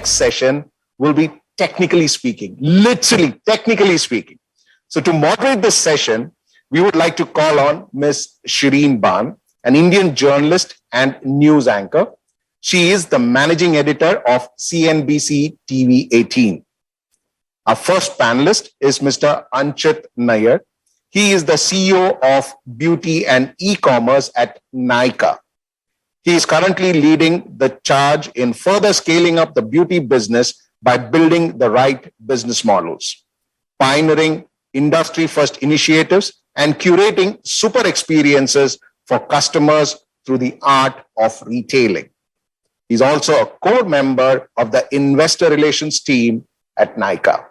next session will be technically speaking, literally technically speaking. So to moderate this session, we would like to call on Ms. Shireen Ban, an Indian journalist and news anchor. She is the managing editor of CNBC TV 18. Our first panelist is Mr. Anchit Nair. He is the CEO of beauty and e-commerce at Nykaa. He is currently leading the charge in further scaling up the beauty business by building the right business models, pioneering industry-first initiatives, and curating super experiences for customers through the art of retailing. He's also a core member of the investor relations team at Nykaa.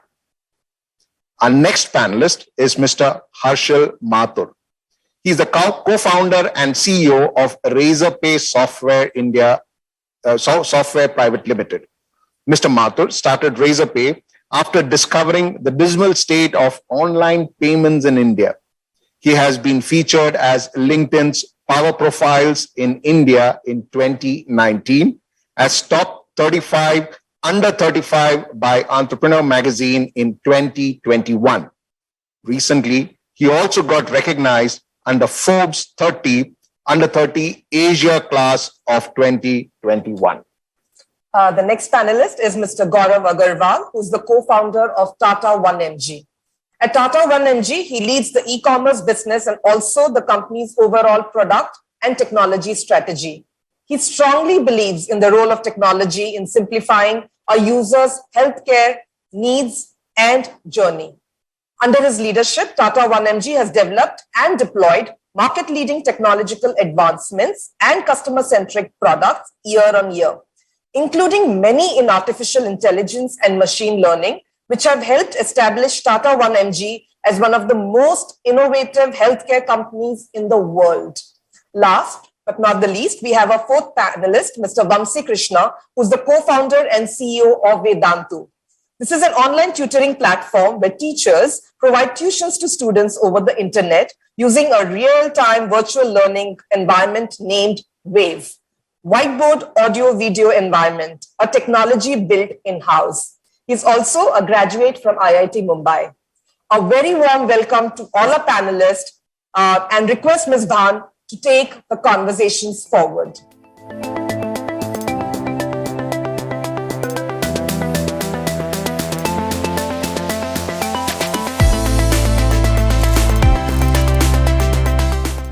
Our next panelist is Mr. Harshal Mathur. He's the co-founder and CEO of Razorpay Software India Software Private Limited. Mr. Mathur started Razorpay after discovering the dismal state of online payments in India. He has been featured as LinkedIn's Power Profiles in India in 2019, as top 35 under 35 by Entrepreneur Magazine in 2021. Recently, he also got recognized under Forbes 30 under 30 Asia class of 2021. The next panelist is Mr. Gaurav Agarwal, who's the co-founder of Tata 1mg. At Tata 1mg, he leads the e-commerce business and also the company's overall product and technology strategy. He strongly believes in the role of technology in simplifying our users' healthcare needs and journey. Under his leadership, Tata 1mg has developed and deployed market-leading technological advancements and customer-centric products year on year, including many in artificial intelligence and machine learning, which have helped establish Tata 1mg as one of the most innovative healthcare companies in the world. Last but not the least, we have our fourth panelist, Mr. Vamsi Krishna, who's the co-founder and CEO of Vedantu. This is an online tutoring platform where teachers provide tuitions to students over the internet using a real-time virtual learning environment named Wave. Whiteboard audio-video environment, a technology built in-house. He's also a graduate from IIT Mumbai. A very warm welcome to all our panelists and request Ms. Ban to take the conversations forward.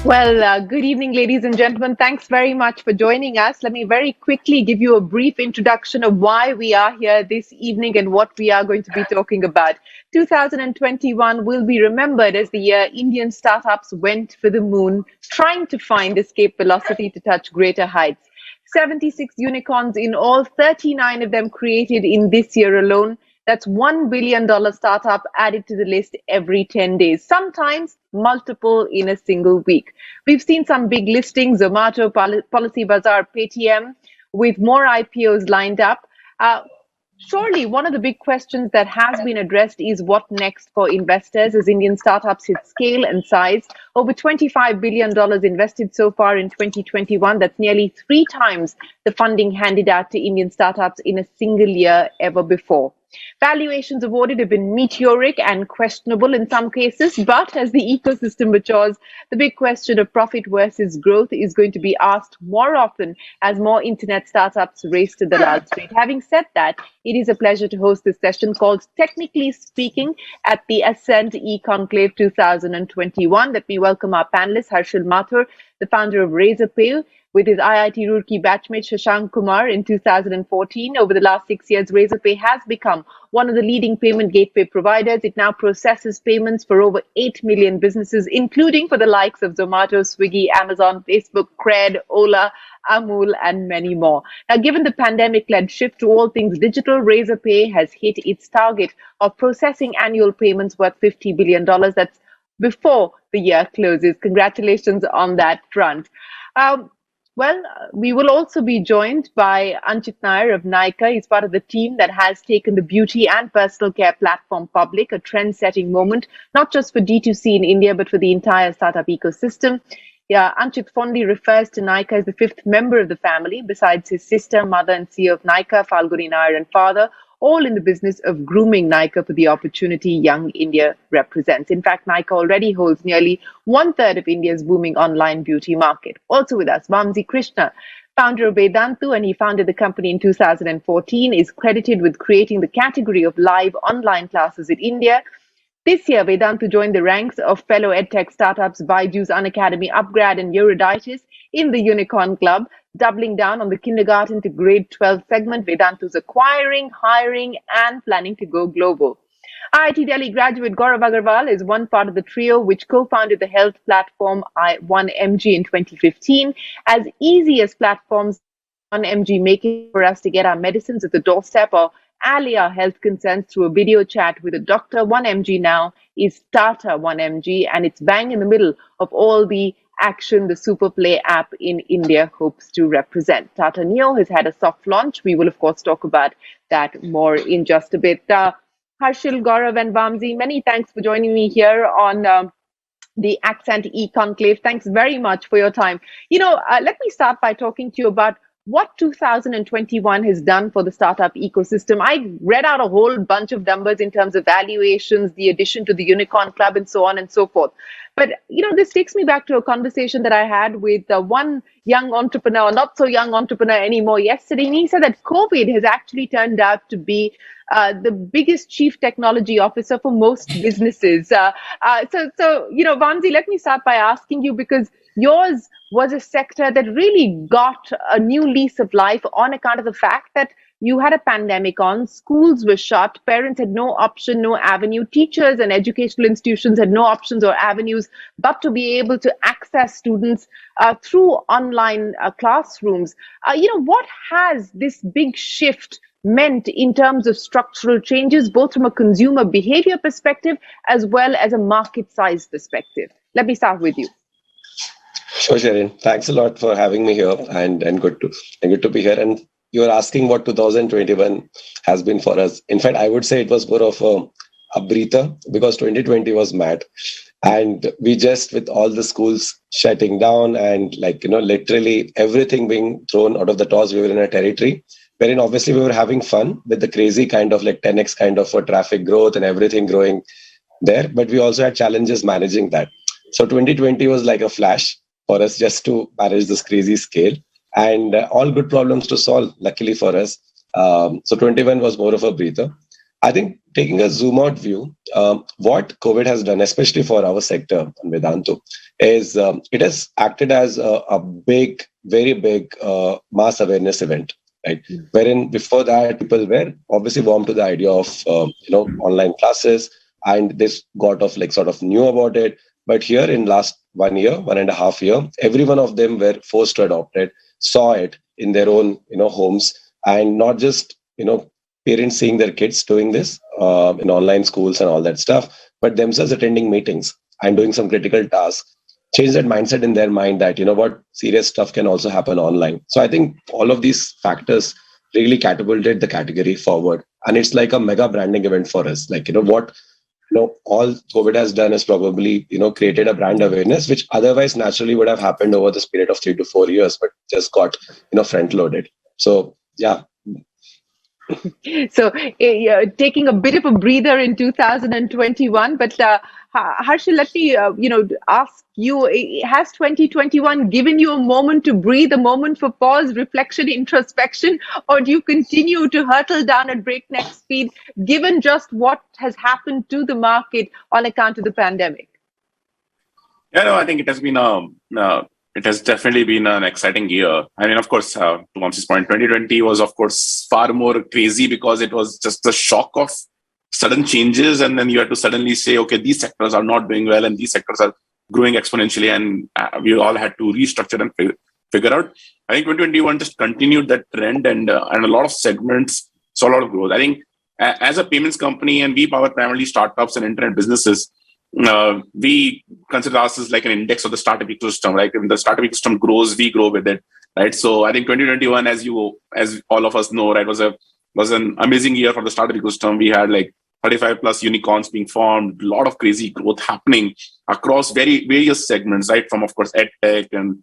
Well, good evening, ladies and gentlemen. Thanks very much for joining us. Let me very quickly give you a brief introduction of why we are here this evening and what we are going to be talking about. 2021 will be remembered as the year Indian startups went for the moon, trying to find escape velocity to touch greater heights. 76 unicorns in all, 39 of them created in this year alone. That's $1 billion startup added to the list every 10 days, sometimes multiple in a single week. We've seen some big listings, Zomato, Policybazaar, Paytm, with more IPOs lined up. Surely one of the big questions that has been addressed is what next for investors as Indian startups hit scale and size. Over $25 billion invested so far in 2021. That's nearly 3 times the funding handed out to Indian startups in a single year ever before. Valuations awarded have been meteoric and questionable in some cases, but as the ecosystem matures, the big question of profit versus growth is going to be asked more often as more internet startups race to the large street. Having said that, it is a pleasure to host this session called Technically Speaking at the Ascent eConclave 2021. Let me welcome our panelists, Harshal Mathur, the founder of Razorpay, with his IIT Roorkee batchmate Shashank Kumar in 2014. Over the last 6 years, Razorpay has become one of the leading payment gateway providers. It now processes payments for over 8 million businesses, including for the likes of Zomato, Swiggy, Amazon, Facebook, Cred, Ola, Amul, and many more. Now, given the pandemic-led shift to all things digital, Razorpay has hit its target of processing annual payments worth $50 billion. That's before the year closes. Congratulations on that front. We will also be joined by Anchit Nair of Nykaa. He's part of the team that has taken the beauty and personal care platform public, a trend-setting moment, not just for D2C in India, but for the entire startup ecosystem. Yeah, Anchit fondly refers to Nykaa as the fifth member of the family, besides his sister, mother, and CEO of Nykaa, Falguni Nair, and father, all in the business of grooming Nykaa for the opportunity young India represents. In fact, Nykaa already holds nearly one-third of India's booming online beauty market. Also with us, Vamsi Krishna, founder of Vedantu, and he founded the company in 2014, is credited with creating the category of live online classes in India. This year, Vedantu joined the ranks of fellow edtech startups Byju's Unacademy, Upgrad, and Eruditus in the Unicorn Club, doubling down on the kindergarten to grade 12 segment. Vedantu's acquiring, hiring, and planning to go global. IIT Delhi graduate Gaurav Agarwal is one part of the trio which co-founded the health platform I1MG in 2015. As easy as platforms 1MG make it for us to get our medicines at the doorstep or allay our health concerns through a video chat with a doctor, 1MG now is Tata 1MG, and it's bang in the middle of all the action the Superplay app in India hopes to represent. Tata Neo has had a soft launch. We will, of course, talk about that more in just a bit. Harshil, Gaurav, and Vamsi, many thanks for joining me here on the Accent e-Conclave. Thanks very much for your time. Let me start by talking to you about what 2021 has done for the startup ecosystem. I read out a whole bunch of numbers in terms of valuations, the addition to the Unicorn Club, and so on and so forth. But, this takes me back to a conversation that I had with one young entrepreneur, not so young entrepreneur anymore, yesterday. And he said that COVID has actually turned out to be the biggest chief technology officer for most businesses. Vamsi, let me start by asking you, because yours was a sector that really got a new lease of life on account of the fact that you had a pandemic on, schools were shut, parents had no option, no avenue, teachers and educational institutions had no options or avenues but to be able to access students through online classrooms. What has this big shift meant in terms of structural changes, both from a consumer behavior perspective as well as a market size perspective? Let me start with you. Sure, Sherin. Thanks a lot for having me here, and good to be here. And you're asking what 2021 has been for us. In fact, I would say it was more of a breather, because 2020 was mad, and we just, with all the schools shutting down and literally everything being thrown out of the toss, we were in a territory wherein obviously we were having fun with the crazy kind of 10x kind of traffic growth and everything growing there, but we also had challenges managing that. So 2020 was like a flash for us just to manage this crazy scale, and all good problems to solve, luckily for us. So 21 was more of a breather. I think taking a zoom out view, what COVID has done, especially for our sector in Vedantu, is it has acted as a big, very big mass awareness event, right? Wherein before that, people were obviously warm to the idea of online classes, and this got sort of knew about it. But here in last 1 year, 1.5 years, every one of them were forced to adopt it, saw it in their own homes, and not just parents seeing their kids doing this in online schools and all that stuff, but themselves attending meetings and doing some critical tasks, change that mindset in their mind that serious stuff can also happen online. So I think all of these factors really catapulted the category forward, and it's like a mega branding event for us. All COVID has done is probably, created a brand awareness, which otherwise naturally would have happened over this period of 3 to 4 years, but just got, front loaded. So, yeah. So, taking a bit of a breather in 2021, but Harshil, let me, ask you, has 2021 given you a moment to breathe, a moment for pause, reflection, introspection, or do you continue to hurtle down at breakneck speed, given just what has happened to the market on account of the pandemic? Yeah, no, I think it has been it has definitely been an exciting year. I mean, of course, to Vamsi's point, 2020 was, of course, far more crazy because it was just the shock of sudden changes. And then you had to suddenly say, okay, these sectors are not doing well and these sectors are growing exponentially. And we all had to restructure and figure out. I think 2021 just continued that trend, and a lot of segments saw a lot of growth. I think as a payments company, and we power primarily startups and internet businesses, we consider ourselves like an index of the startup ecosystem. Like if the startup ecosystem grows, we grow with it, right? So I think 2021, as all of us know, right, was an amazing year for the startup ecosystem. We had 35 plus unicorns being formed, a lot of crazy growth happening across various segments, right? From, of course, EdTech and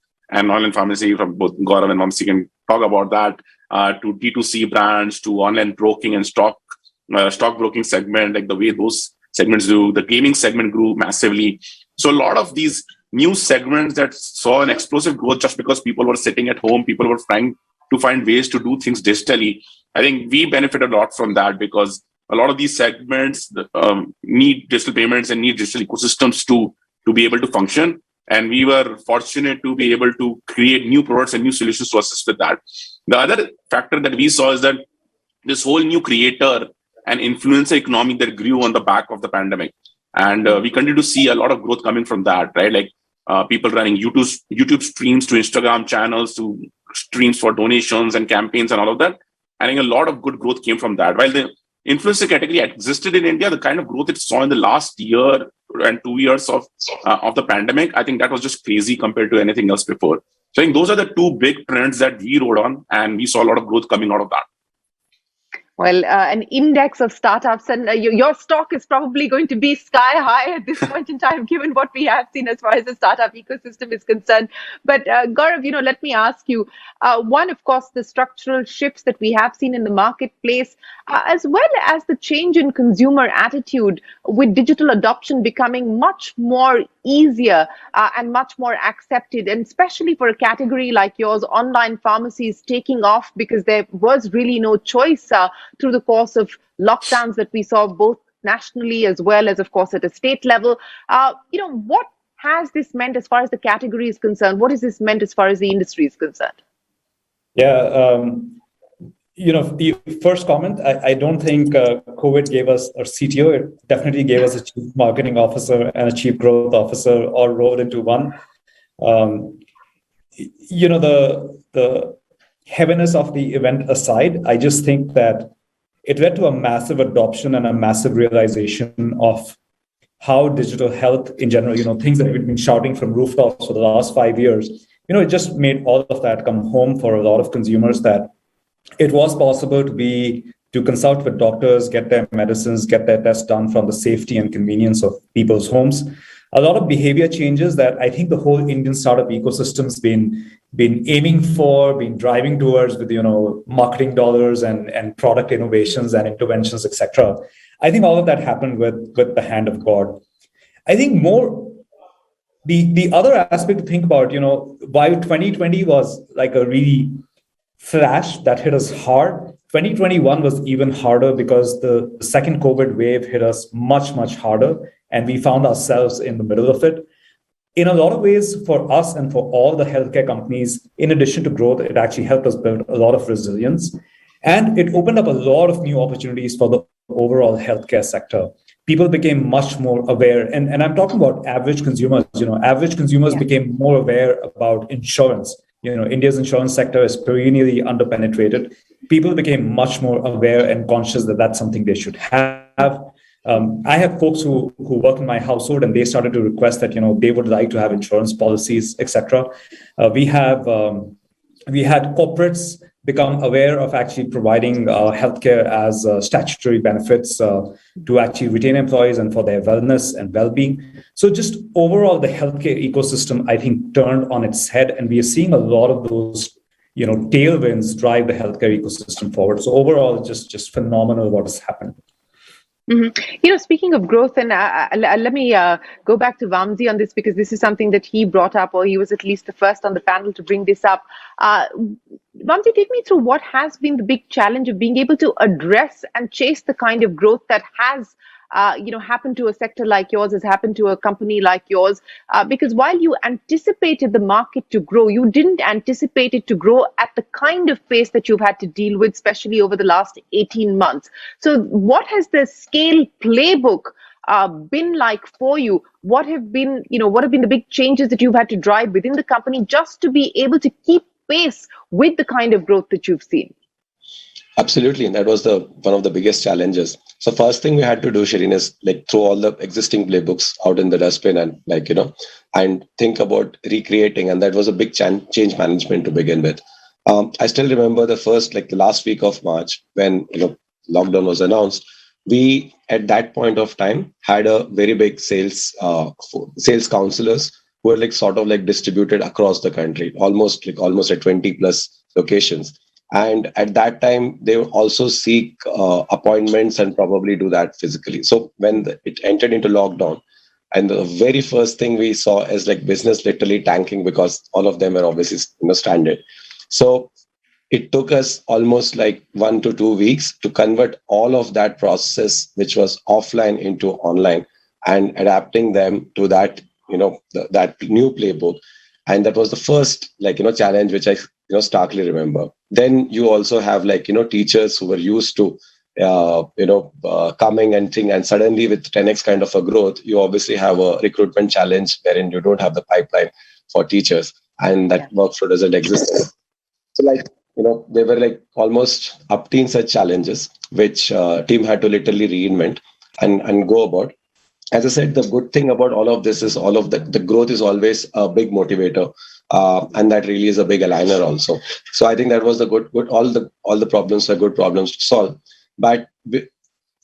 online pharmacy, from both Gaurav and Vamsi can talk about that, to D2C brands, to online broking and stock broking segment, like the way those segments do. The gaming segment grew massively. So a lot of these new segments that saw an explosive growth just because people were sitting at home, people were trying to find ways to do things digitally. I think we benefit a lot from that, because a lot of these segments need digital payments and need digital ecosystems to be able to function. And we were fortunate to be able to create new products and new solutions to assist with that. The other factor that we saw is that this whole new creator and influencer economy that grew on the back of the pandemic. And we continue to see a lot of growth coming from that, right? Like people running YouTube streams to Instagram channels to streams for donations and campaigns and all of that. I think a lot of good growth came from that. While the influencer category existed in India, the kind of growth it saw in the last year and 2 years of the pandemic, I think that was just crazy compared to anything else before. So I think those are the two big trends that we rode on, and we saw a lot of growth coming out of that. Well, an index of startups, and your stock is probably going to be sky high at this point in time, given what we have seen as far as the startup ecosystem is concerned. But Gaurav, let me ask you, one, of course, the structural shifts that we have seen in the marketplace, as well as the change in consumer attitude, with digital adoption becoming much more easier and much more accepted, and especially for a category like yours, online pharmacies taking off because there was really no choice through the course of lockdowns that we saw both nationally as well as, of course, at a state level. What has this meant as far as the category is concerned? What has this meant as far as the industry is concerned? Yeah, the first comment, I don't think COVID gave us a CTO. It definitely gave us a chief marketing officer and a chief growth officer all rolled into one. The heaviness of the event aside, I just think that it led to a massive adoption and a massive realization of how digital health in general, things that we've been shouting from rooftops for the last 5 years, it just made all of that come home for a lot of consumers, that it was possible to consult with doctors, get their medicines, get their tests done from the safety and convenience of people's homes. A lot of behavior changes that I think the whole Indian startup ecosystem's been aiming for, been driving towards with marketing dollars and product innovations and interventions, etc. I think all of that happened with the hand of God. I think more the other aspect to think about, while 2020 was like a really flash that hit us hard, 2021 was even harder because the second COVID wave hit us much, much harder. And we found ourselves in the middle of it. In a lot of ways, for us and for all the healthcare companies, in addition to growth, it actually helped us build a lot of resilience. And it opened up a lot of new opportunities for the overall healthcare sector. People became much more aware. And I'm talking about average consumers. Average consumers became more aware about insurance. India's insurance sector is perennially underpenetrated. People became much more aware and conscious that that's something they should have. I have folks who work in my household, and they started to request that they would like to have insurance policies, etc. We had corporates become aware of actually providing healthcare as statutory benefits to actually retain employees and for their wellness and well-being. So just overall, the healthcare ecosystem, I think, turned on its head, and we are seeing a lot of those tailwinds drive the healthcare ecosystem forward. So overall, just phenomenal what has happened. Mm-hmm. Speaking of growth, and let me go back to Vamsi on this, because this is something that he brought up, or he was at least the first on the panel to bring this up. Vamsi, take me through what has been the big challenge of being able to address and chase the kind of growth that has happened to a sector like yours, has happened to a company like yours, because while you anticipated the market to grow, you didn't anticipate it to grow at the kind of pace that you've had to deal with, especially over the last 18 months. So what has the scale playbook been like for you? What have been the big changes that you've had to drive within the company just to be able to keep pace with the kind of growth that you've seen? Absolutely. And that was one of the biggest challenges. So first thing we had to do, Shireen, is throw all the existing playbooks out in the dustbin and and think about recreating. And that was a big change management to begin with. I still remember the last week of March when, lockdown was announced. we at that point of time had a very big sales counselors who were like sort of like distributed across the country, almost at 20 plus locations. And at that time, they would also seek appointments and probably do that physically. So when it entered into lockdown, and the very first thing we saw is like business literally tanking because all of them are obviously stranded. So it took us almost like 1 to 2 weeks to convert all of that process, which was offline, into online, and adapting them to that, that new playbook. And that was the first challenge which I starkly remember. Then you also have teachers who were used to coming and suddenly with 10x kind of a growth, you obviously have a recruitment challenge wherein you don't have the pipeline for teachers, and that workflow doesn't exist. So there were almost upteen such challenges which team had to literally reinvent and go about. As I said, the good thing about all of this is all of the growth is always a big motivator, and that really is a big aligner also. So I think that was the good all the problems are good problems to solve. But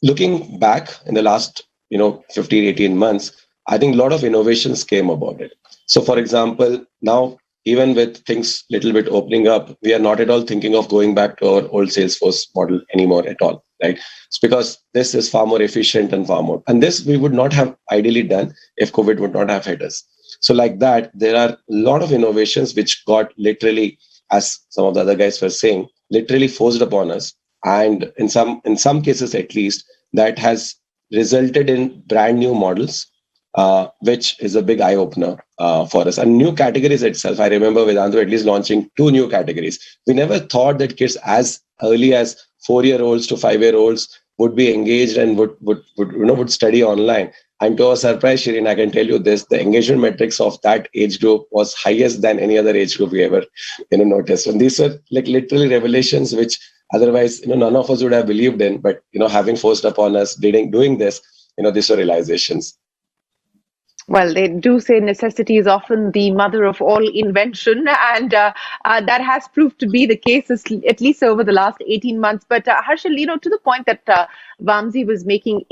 looking back in the last 15, 18 months, I think a lot of innovations came about it. So for example, now even with things little bit opening up, we are not at all thinking of going back to our old Salesforce model anymore at all, right? It's because this is far more efficient and far more. And this we would not have ideally done if COVID would not have hit us. So like that, there are a lot of innovations which got literally, as some of the other guys were saying, literally forced upon us. And in some cases, at least, that has resulted in brand new models, which is a big eye opener for us. And new categories itself. I remember Vedantu at least launching 2 new categories. We never thought that kids as early as 4-year-olds to 5-year-olds would be engaged and would study online. And to our surprise, Shireen, I can tell you this: the engagement metrics of that age group was highest than any other age group we ever noticed. And these were literally revelations which otherwise none of us would have believed in. But having forced upon us doing this, these were realizations. Well, they do say necessity is often the mother of all invention, and that has proved to be the case, at least over the last 18 months. But Harshal, to the point that Vamsi was making,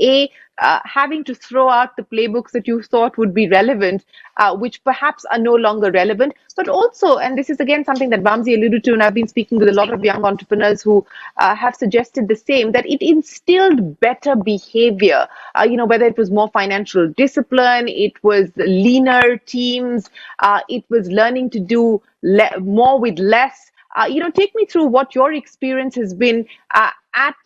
having to throw out the playbooks that you thought would be relevant, which perhaps are no longer relevant, but also, and this is again something that Vamsi alluded to, and I've been speaking with a lot of young entrepreneurs who have suggested the same, that it instilled better behavior, whether it was more financial discipline, it was leaner teams, it was learning to do more with less. Take me through what your experience has been at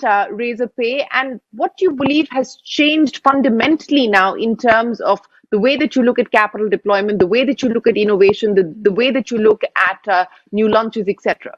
Razorpay, and what you believe has changed fundamentally now in terms of the way that you look at capital deployment, the way that you look at innovation, the way that you look at new launches, etc.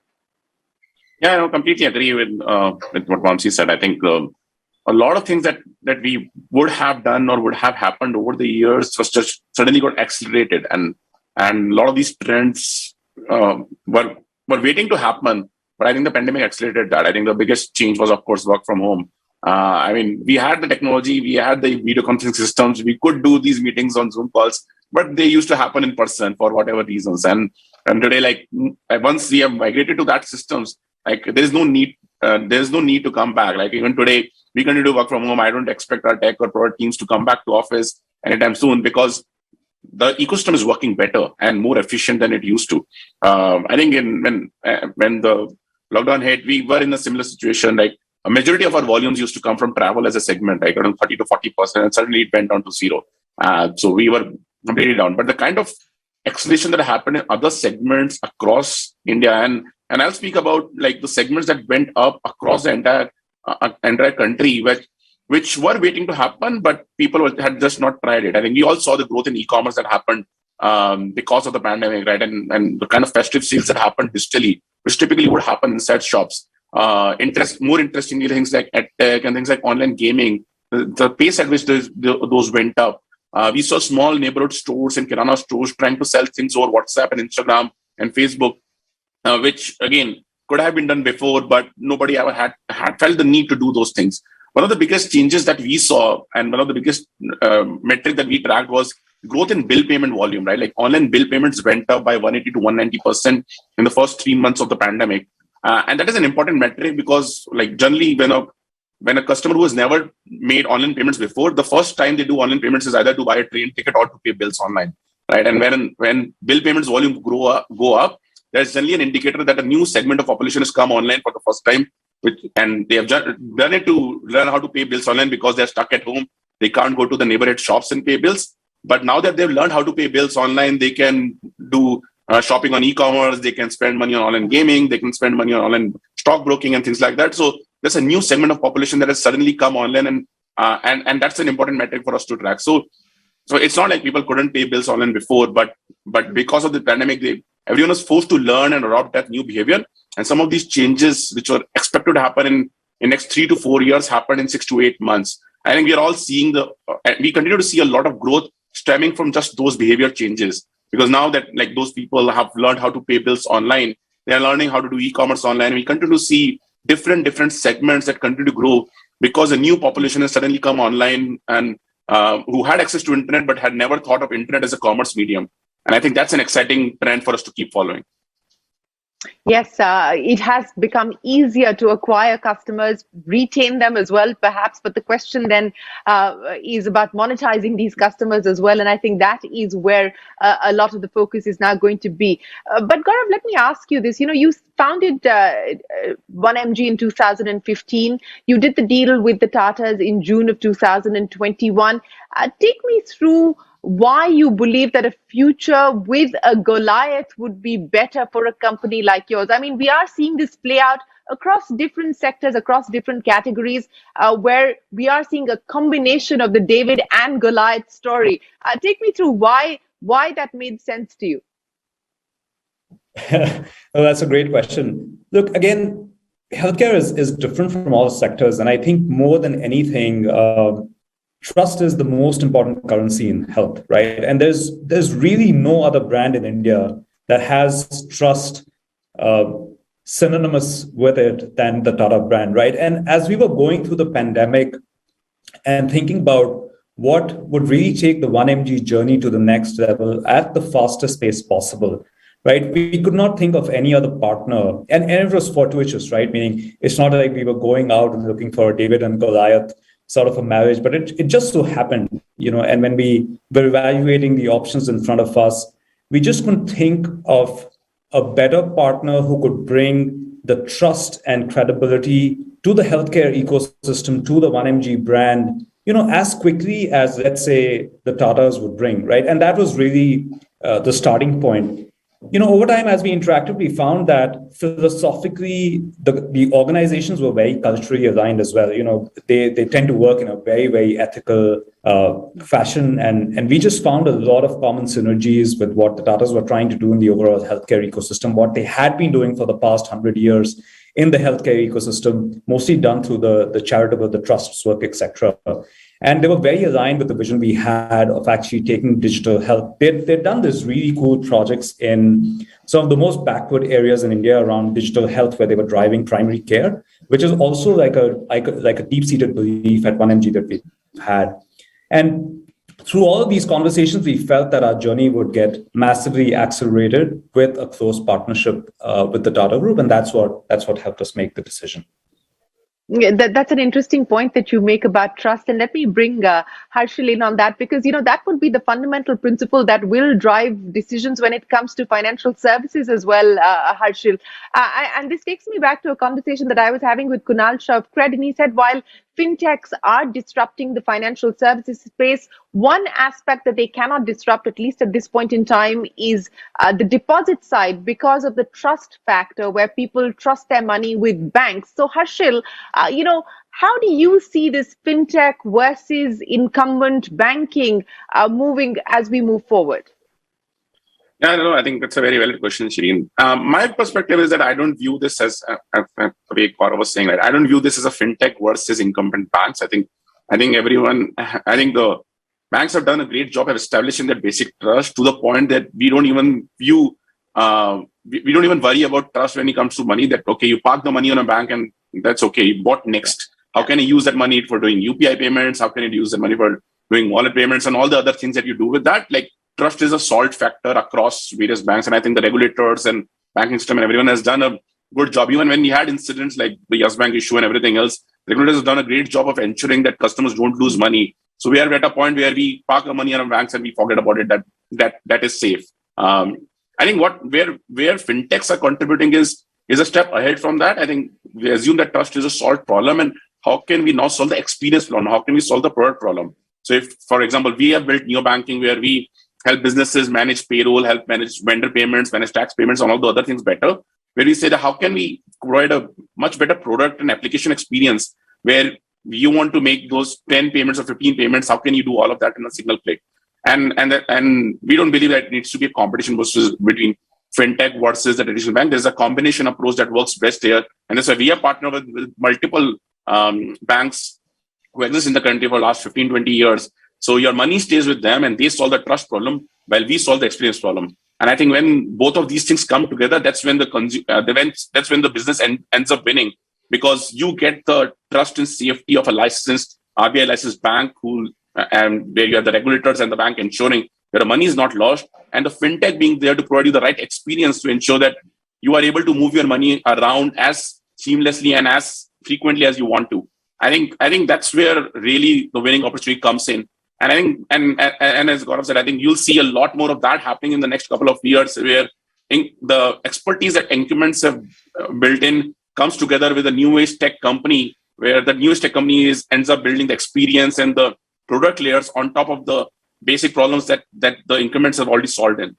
Yeah, I completely agree with what Vamsi said. I think a lot of things that we would have done or would have happened over the years was just suddenly got accelerated, and a lot of these trends were waiting to happen. But I think the pandemic accelerated that. I think the biggest change was, of course, work from home. We had the technology, we had the video conferencing systems, we could do these meetings on Zoom calls, but they used to happen in person for whatever reasons. And today, once we have migrated to that systems, there's no need to come back. Even today, we continue to work from home. I don't expect our tech or product teams to come back to office anytime soon, because the ecosystem is working better and more efficient than it used to. I think when the lockdown hit, we were in a similar situation. A majority of our volumes used to come from travel as a segment, around 30 to 40%, and suddenly it went down to 0. So we were completely down. But the kind of acceleration that happened in other segments across India, and I'll speak about the segments that went up across the entire country, which were waiting to happen, but people had just not tried it. I think we all saw the growth in e-commerce that happened because of the pandemic, right? And the kind of festive sales that happened digitally, which typically would happen inside shops. More interestingly, things like EdTech and things like online gaming, the pace at which those went up. We saw small neighborhood stores and kirana stores trying to sell things over WhatsApp and Instagram and Facebook, which again could have been done before, but nobody ever had felt the need to do those things. One of the biggest changes that we saw, and one of the biggest metric that we tracked, was growth in bill payment volume, right? Online bill payments went up by 180 to 190% in the first 3 months of the pandemic. And that is an important metric because generally when when a customer who has never made online payments before, the first time they do online payments is either to buy a train ticket or to pay bills online, right? And when bill payments volume go up, there's generally an indicator that a new segment of population has come online for the first time, and they have done it to learn how to pay bills online because they're stuck at home. They can't go to the neighborhood shops and pay bills. But now that they've learned how to pay bills online, they can do shopping on e-commerce, they can spend money on online gaming, they can spend money on online stockbroking and things like that. So there's a new segment of population that has suddenly come online, and that's an important metric for us to track. So it's not like people couldn't pay bills online before, but because of the pandemic, everyone was forced to learn and adopt that new behavior. And some of these changes, which were expected to happen in next 3 to 4 years, happened in 6 to 8 months. I think we are all seeing we continue to see a lot of growth stemming from just those behavior changes. Because now that like those people have learned how to pay bills online, they are learning how to do e-commerce online. We continue to see different segments that continue to grow because a new population has suddenly come online and who had access to internet but had never thought of internet as a commerce medium. And I think that's an exciting trend for us to keep following. Yes, it has become easier to acquire customers, retain them as well, perhaps. But the question then is about monetizing ththese customers as well. And I think that is where a lot of the focus is now going to be. But Gaurav, let me ask you this. You founded 1mg in 2015. You did the deal with the Tatas in June of 2021. Take me through why you believe that a future with a Goliath would be better for a company like yours. I mean, we are seeing this play out across different sectors, across different categories, where we are seeing a combination of the David and Goliath story. Take me through why that made sense to you. Well, that's a great question. Look, again, healthcare is different from all sectors. And I think more than anything, trust is the most important currency in health, right? And there's really no other brand in India that has trust synonymous with it than the Tata brand, right? And as we were going through the pandemic and thinking about what would really take the 1mg journey to the next level at the fastest pace possible, right? We could not think of any other partner. And it was fortuitous, right? Meaning it's not like we were going out and looking for a David and Goliath sort of a marriage, but it just so happened, and when we were evaluating the options in front of us, we just couldn't think of a better partner who could bring the trust and credibility to the healthcare ecosystem, to the 1mg brand, as quickly as, let's say, the Tatas would bring, right? And that was really the starting point. Over time, as we interacted, we found that philosophically, the organizations were very culturally aligned as well. They tend to work in a very, very ethical fashion. And we just found a lot of common synergies with what the Tatas were trying to do in the overall healthcare ecosystem, what they had been doing for the past 100 years in the healthcare ecosystem, mostly done through the charitable, the trusts work, etc. And they were very aligned with the vision we had of actually taking digital health. They've done these really cool projects in some of the most backward areas in India around digital health, where they were driving primary care, which is also like a deep-seated belief at 1mg that we've had. And through all of these conversations, we felt that our journey would get massively accelerated with a close partnership with the Tata Group, and that's what helped us make the decision. Yeah, that's an interesting point that you make about trust. And let me bring Harshil in on that, because, that would be the fundamental principle that will drive decisions when it comes to financial services as well, Harshil. And this takes me back to a conversation that I was having with Kunal Shah of Cred, and he said, while fintechs are disrupting the financial services space, one aspect that they cannot disrupt, at least at this point in time, is the deposit side, because of the trust factor where people trust their money with banks. So Harshil, how do you see this fintech versus incumbent banking moving as we move forward? Yeah, no, I think that's a very valid question, Shireen. My perspective is that I don't view this as, the way Gaurav was saying, I don't view this as a fintech versus incumbent banks. I think the banks have done a great job of establishing that basic trust to the point that we don't even worry about trust when it comes to money. That, okay, you park the money on a bank and that's okay. What next? How can you use that money for doing UPI payments? How can you use that money for doing wallet payments and all the other things that you do with that? Like, trust is a salt factor across various banks. And I think the regulators and banking system and everyone has done a good job. Even when we had incidents like the Yes Bank issue and everything else, regulators have done a great job of ensuring that customers don't lose money. So we are at a point where we park our money in our banks and we forget about it, that is safe. I think where fintechs are contributing is a step ahead from that. I think we assume that trust is a solved problem, and how can we now solve the experience problem? How can we solve the product problem? So if, for example, we have built neobanking where we help businesses manage payroll, help manage vendor payments, manage tax payments, and all the other things better, where we say that how can we provide a much better product and application experience where you want to make those 10 payments or 15 payments, how can you do all of that in a single click? And we don't believe that it needs to be a competition between fintech versus the traditional bank. There's a combination approach that works best here. And that's why we are partnered with multiple banks who exist in the country for the last 15, 20 years. So your money stays with them and they solve the trust problem while we solve the experience problem. And I think when both of these things come together, that's when the business ends up winning, because you get the trust and safety of a licensed RBI licensed bank and where you have the regulators and the bank ensuring that the money is not lost, and the fintech being there to provide you the right experience to ensure that you are able to move your money around as seamlessly and as frequently as you want to. I think that's where really the winning opportunity comes in. And I think, and as Gaurav said, I think you'll see a lot more of that happening in the next couple of years, where the expertise that incumbents have built in comes together with a new age tech company, where the new age tech company ends up building the experience and the product layers on top of the basic problems that the incumbents have already solved in.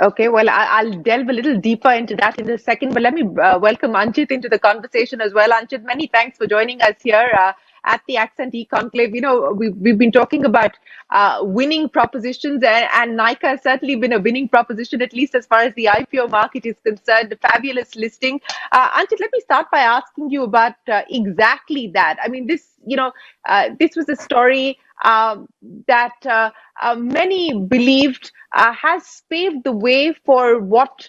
Okay, well, I'll delve a little deeper into that in a second, but let me welcome Anchit into the conversation as well. Anchit, many thanks for joining us here at the Accent eConclave. You know, we've been talking about winning propositions, and Nykaa has certainly been a winning proposition, at least as far as the IPO market is concerned. A fabulous listing. Anchit, let me start by asking you about exactly that. I mean, this was a story that many believed has paved the way for what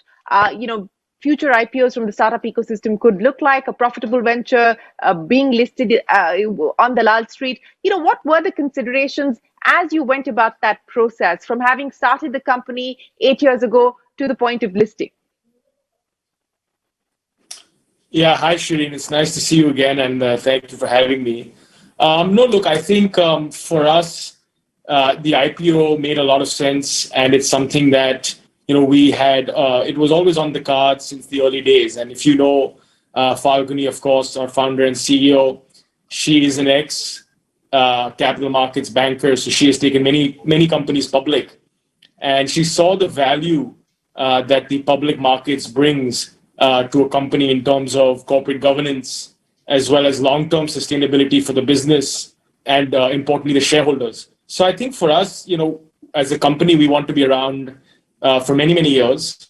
future IPOs from the startup ecosystem could look like, a profitable venture being listed on the Lal Street. What were the considerations as you went about that process from having started the company 8 years ago to the point of listing? Yeah, hi Shireen, it's nice to see you again, and thank you for having me. Look, I think for us, the IPO made a lot of sense, and it's something that we had, it was always on the cards since the early days. And if you know Falguni, of course, our founder and CEO, she is an ex-capital markets banker. So she has taken many companies public. And she saw the value that the public markets brings to a company in terms of corporate governance, as well as long-term sustainability for the business and importantly, the shareholders. So I think for us, as a company, we want to be around for many, many years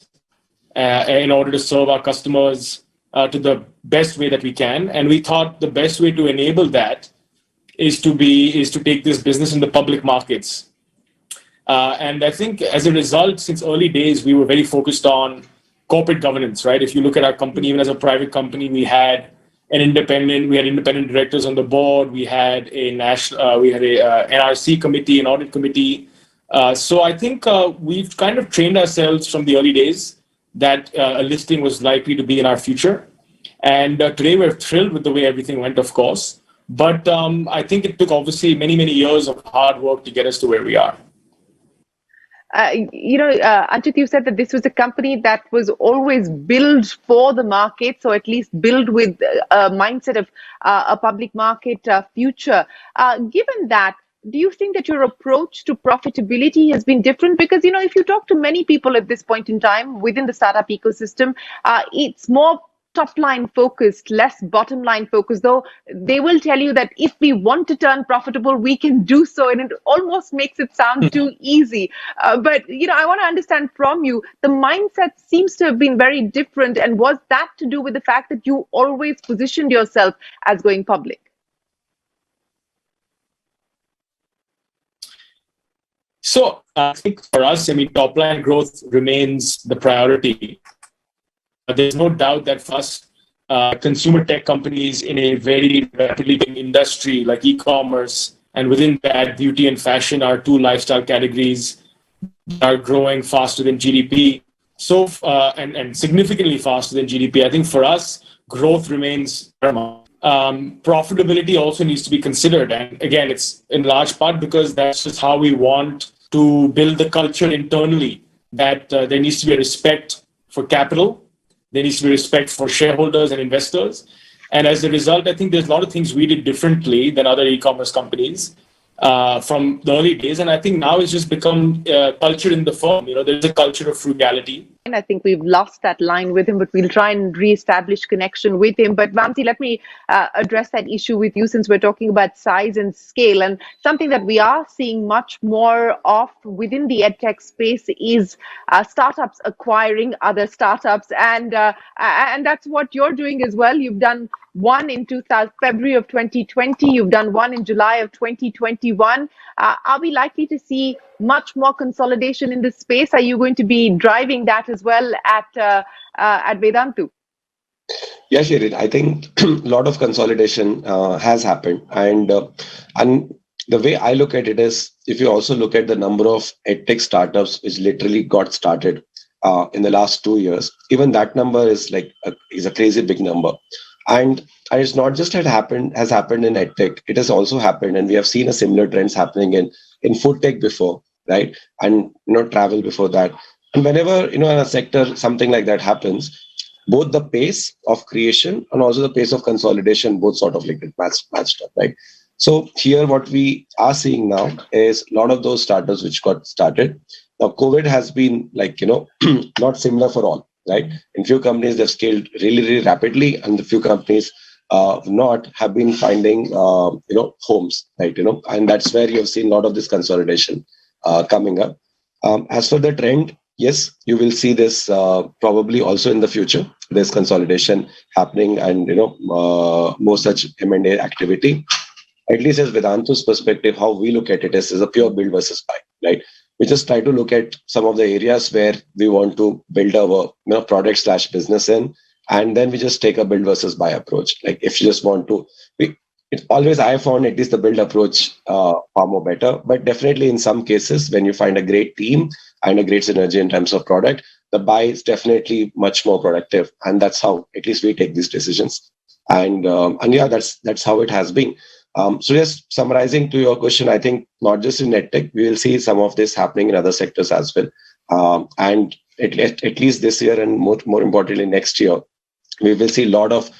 in order to serve our customers to the best way that we can. And we thought the best way to enable that is to take this business in the public markets. And I think as a result, since early days, we were very focused on corporate governance, right? If you look at our company, even as a private company, we had independent directors on the board. We had a NRC committee, an audit committee. So I think we've kind of trained ourselves from the early days that a listing was likely to be in our future. And today we're thrilled with the way everything went, of course. But I think it took obviously many, many years of hard work to get us to where we are. Anchit, you said that this was a company that was always built for the market, so at least built with a mindset of a public market future. Given that, do you think that your approach to profitability has been different? Because, if you talk to many people at this point in time within the startup ecosystem, it's more top line focused, less bottom line focused, though they will tell you that if we want to turn profitable, we can do so. And it almost makes it sound too easy. But, I want to understand from you, the mindset seems to have been very different. And was that to do with the fact that you always positioned yourself as going public? So I think for us, top line growth remains the priority. There's no doubt that for us, consumer tech companies in a very rapidly growing industry like e-commerce, and within that, beauty and fashion are two lifestyle categories that are growing faster than GDP. So, and significantly faster than GDP. I think for us, growth remains paramount. profitability also needs to be considered. And again, it's in large part because that's just how we want to build the culture internally, that there needs to be a respect for capital. There needs to be respect for shareholders and investors. And as a result, I think there's a lot of things we did differently than other e-commerce companies from the early days. And I think now it's just become culture in the firm. There's a culture of frugality. And I think we've lost that line with him, but we'll try and re-establish connection with him. But Vamsi, let me address that issue with you, since we're talking about size and scale. And something that we are seeing much more of within the edtech space is startups acquiring other startups. And that's what you're doing as well. You've done one in February of 2020. You've done one in July of 2021. Are we likely to see much more consolidation in this space? Are you going to be driving that as well at Vedantu? Yeah, Shirin, I think a lot of consolidation has happened. And the way I look at it is, if you also look at the number of edtech startups which literally got started in the last 2 years, even that number is a crazy big number. And it's not just has happened in edtech, it has also happened, and we have seen a similar trends happening in food tech before, right? And travel before that. And whenever in a sector something like that happens, both the pace of creation and also the pace of consolidation both sort of matched up, right? So here what we are seeing now is a lot of those startups which got started. Now COVID has been not similar for all, right? In few companies they've scaled really, really rapidly, and the few companies have been finding homes, right? And that's where you have seen a lot of this consolidation coming up. As for the trend, yes, you will see this probably also in the future. There's consolidation happening, and more such M&A activity. At least as Vedantu's perspective, how we look at it is a pure build versus buy, right? We just try to look at some of the areas where we want to build our product/business in, and then we just take a build versus buy approach. Like if you just want to, I found at least the build approach far more better. But definitely in some cases, when you find a great team and a great synergy in terms of product, the buy is definitely much more productive, and that's how at least we take these decisions. And yeah, that's how it has been. So just summarizing to your question, I think not just in edtech, we will see some of this happening in other sectors as well. And at least this year, and more importantly next year, we will see a lot of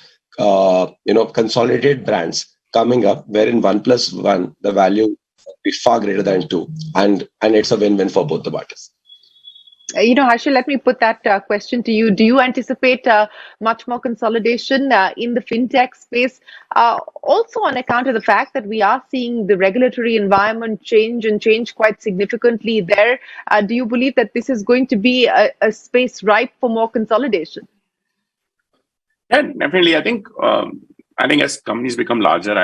consolidated brands coming up, wherein 1+1, the value will be far greater than 2, and it's a win-win for both the parties. Harshil, let me put that question to you. Do you anticipate much more consolidation in the fintech space, also on account of the fact that we are seeing the regulatory environment change quite significantly there? Do you believe that this is going to be a space ripe for more consolidation? Yeah, definitely. I think as companies become larger,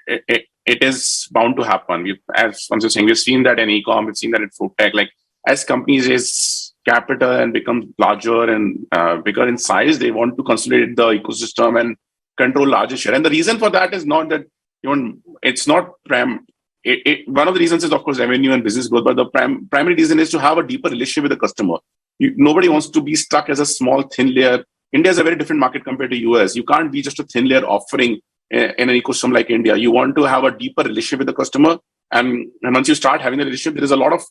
it is bound to happen. As I'm just saying, we've seen that in e-com, we've seen that in food tech. Like as companies raise capital and become larger and bigger in size, they want to consolidate the ecosystem and control larger share. And the reason for that is not that it's not one of the reasons is of course revenue and business growth, but the primary reason is to have a deeper relationship with the customer. Nobody wants to be stuck as a small thin layer. India is a very different market compared to US. You can't be just a thin layer offering in an ecosystem like India. You want to have a deeper relationship with the customer. And once you start having the relationship, there is a lot of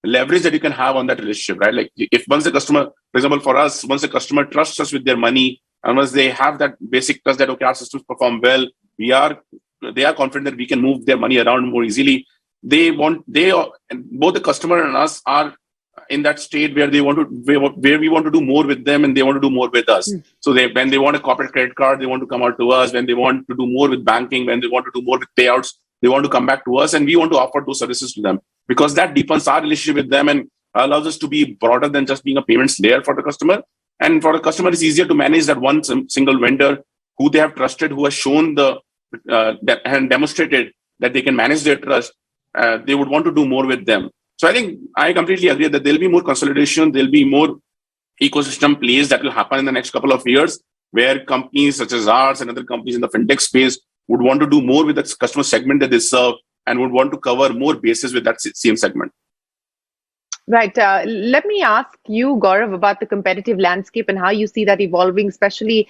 leverage that you can have on that relationship, right? Like if once the customer, for example, for us, once the customer trusts us with their money, and once they have that basic trust that, okay, our systems perform well, they are confident that we can move their money around more easily. Both the customer and us are in that state where we want to do more with them and they want to do more with us. So when they want a corporate credit card, they want to come out to us. When they want to do more with banking, when they want to do more with payouts, they want to come back to us, and we want to offer those services to them, because that deepens our relationship with them and allows us to be broader than just being a payments layer for the customer. And for the customer, it's easier to manage that one single vendor who they have trusted, who has shown that and demonstrated that they can manage their trust. They would want to do more with them. So I think I completely agree that there'll be more consolidation, there'll be more ecosystem plays that will happen in the next couple of years, where companies such as ours and other companies in the fintech space would want to do more with the customer segment that they serve and would want to cover more bases with that same segment. Right. Let me ask you, Gaurav, about the competitive landscape and how you see that evolving, especially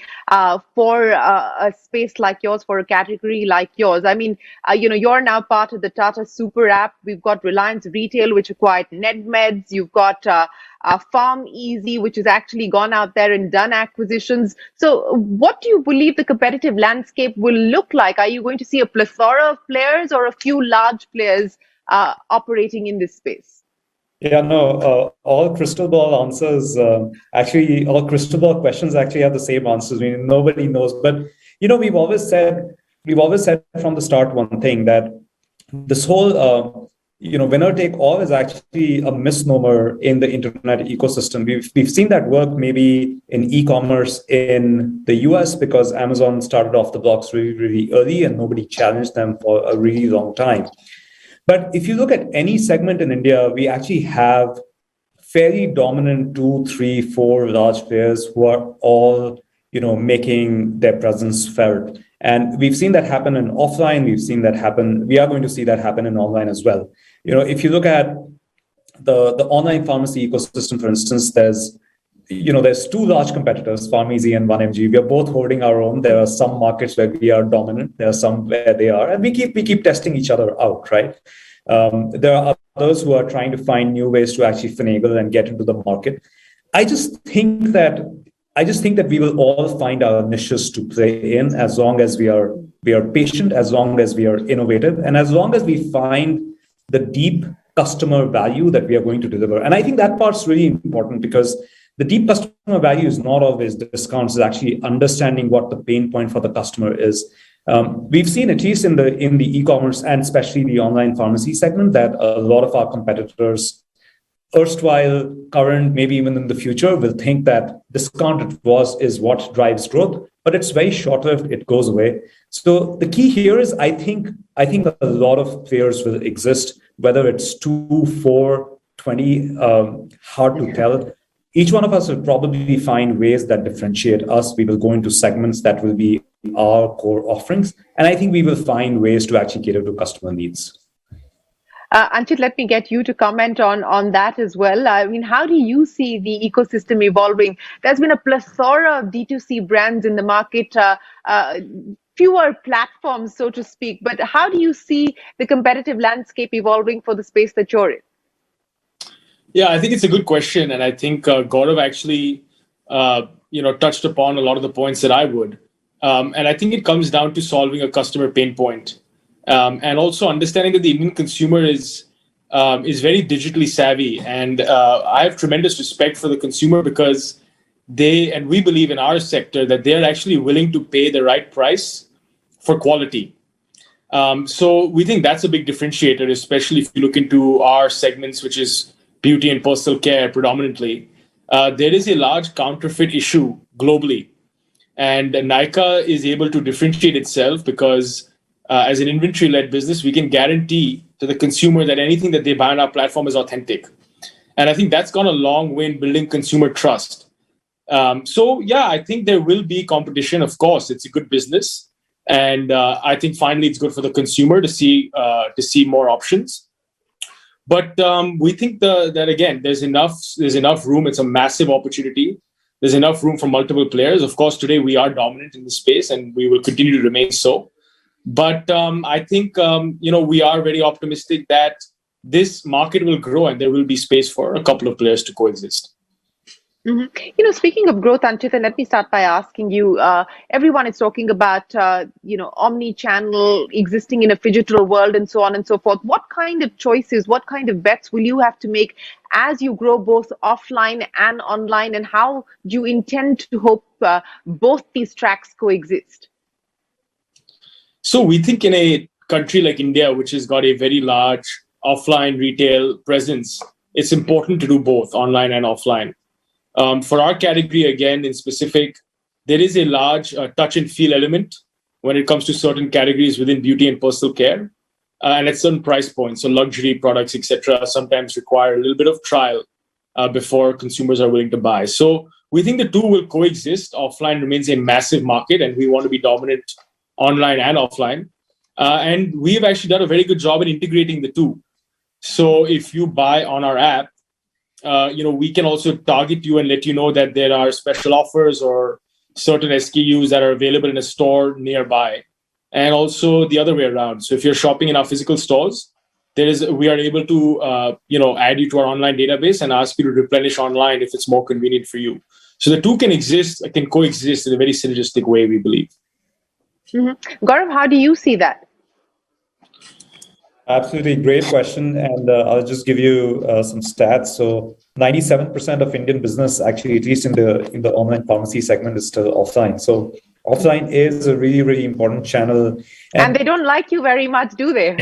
for a space like yours, for a category like yours. I mean, you're now part of the Tata Super app. We've got Reliance Retail, which acquired NedMeds. You've got Farm Easy, which has actually gone out there and done acquisitions. So what do you believe the competitive landscape will look like? Are you going to see a plethora of players or a few large players operating in this space? Yeah, no, all crystal ball answers, actually, all crystal ball questions actually have the same answers. I mean, nobody knows. But, we've always said from the start one thing, that this whole, winner take all is actually a misnomer in the internet ecosystem. We've seen that work maybe in e-commerce in the US, because Amazon started off the blocks really, really early and nobody challenged them for a really long time. But if you look at any segment in India, we actually have fairly dominant 2, 3, 4 large players who are all, making their presence felt. And we've seen that happen in offline. We've seen that happen. We are going to see that happen in online as well. If you look at the online pharmacy ecosystem, for instance, there's 2 large competitors, PharmEasy and 1mg. We are both holding our own. There are some markets where we are dominant. There are some where they are, and we keep testing each other out, right? There are others who are trying to find new ways to actually finagle and get into the market. I just think that we will all find our niches to play in, as long as we are patient, as long as we are innovative, and as long as we find the deep customer value that we are going to deliver. And I think that part's really important, because the deep customer value is not always discounts, it's actually understanding what the pain point for the customer is. We've seen, at least in the e-commerce and especially the online pharmacy segment, that a lot of our competitors, erstwhile, current, maybe even in the future, will think that discount is what drives growth, but it's very short-lived, it goes away. So the key here is, I think a lot of players will exist, whether it's 2, 4, 20, hard to tell. Each one of us will probably find ways that differentiate us. We will go into segments that will be our core offerings. And I think we will find ways to actually cater to customer needs. Anchit, let me get you to comment on that as well. I mean, how do you see the ecosystem evolving? There's been a plethora of D2C brands in the market, fewer platforms, so to speak. But how do you see the competitive landscape evolving for the space that you're in? Yeah, I think it's a good question. And I think Gaurav actually, touched upon a lot of the points that I would. And I think it comes down to solving a customer pain point. And also understanding that the Indian consumer is very digitally savvy. And I have tremendous respect for the consumer, because we believe in our sector that they're actually willing to pay the right price for quality. So we think that's a big differentiator, especially if you look into our segments, which is beauty and personal care predominantly. There is a large counterfeit issue globally. And Nykaa is able to differentiate itself because as an inventory-led business, we can guarantee to the consumer that anything that they buy on our platform is authentic. And I think that's gone a long way in building consumer trust. So, yeah, I think there will be competition. Of course, it's a good business. And I think finally it's good for the consumer to see more options. But we think that, again, there's enough room. It's a massive opportunity. There's enough room for multiple players. Of course, today we are dominant in the space and we will continue to remain so. But I think, we are very optimistic that this market will grow and there will be space for a couple of players to coexist. Mm-hmm. Speaking of growth, Anchit, let me start by asking you, everyone is talking about, omni-channel existing in a phygital world and so on and so forth. What kind of choices, what kind of bets will you have to make as you grow both offline and online, and how do you intend to hope both these tracks coexist? So we think in a country like India, which has got a very large offline retail presence, it's important to do both online and offline. For our category, again, in specific, there is a large touch and feel element when it comes to certain categories within beauty and personal care. And at certain price points, so luxury products, etc., sometimes require a little bit of trial before consumers are willing to buy. So we think the two will coexist. Offline remains a massive market, and we want to be dominant online and offline. And we've actually done a very good job in integrating the two. So if you buy on our app, we can also target you and let you know that there are special offers or certain SKUs that are available in a store nearby. And also the other way around. So if you're shopping in our physical stores, we are able to add you to our online database and ask you to replenish online if it's more convenient for you. So the two can coexist in a very synergistic way, we believe. Mm-hmm. Gaurav, how do you see that? Absolutely, great question. And I'll just give you some stats. So 97% of Indian business, actually, at least in the online pharmacy segment, is still offline. So offline is a really, really important channel. And they don't like you very much, do they?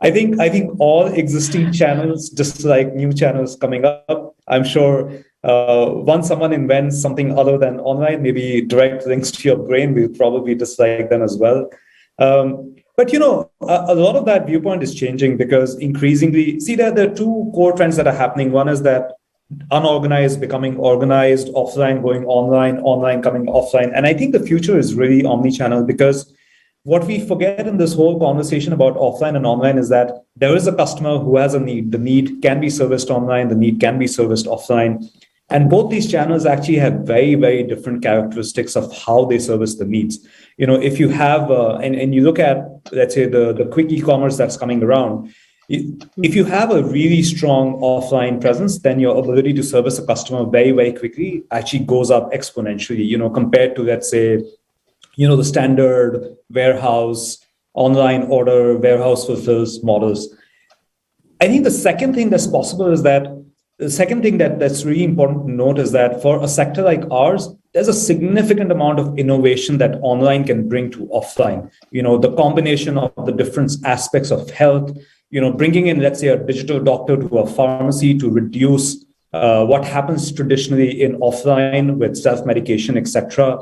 I think all existing channels, just like new channels coming up, I'm sure once someone invents something other than online, maybe direct links to your brain, we'll probably dislike them as well. But a lot of that viewpoint is changing because increasingly, see, there are two core trends that are happening. One is that unorganized becoming organized, offline going online, online coming offline. And I think the future is really omni-channel, because what we forget in this whole conversation about offline and online is that there is a customer who has a need. The need can be serviced online, the need can be serviced offline. And both these channels actually have very, very different characteristics of how they service the needs. If you have, and you look at, let's say, the quick e-commerce that's coming around, if you have a really strong offline presence, then your ability to service a customer very, very quickly actually goes up exponentially, compared to, let's say, the standard warehouse, online order, warehouse fulfills models. I think the second thing that's really important to note is that for a sector like ours, there's a significant amount of innovation that online can bring to offline. The combination of the different aspects of health, bringing in, let's say, a digital doctor to a pharmacy to reduce what happens traditionally in offline with self-medication, etc.,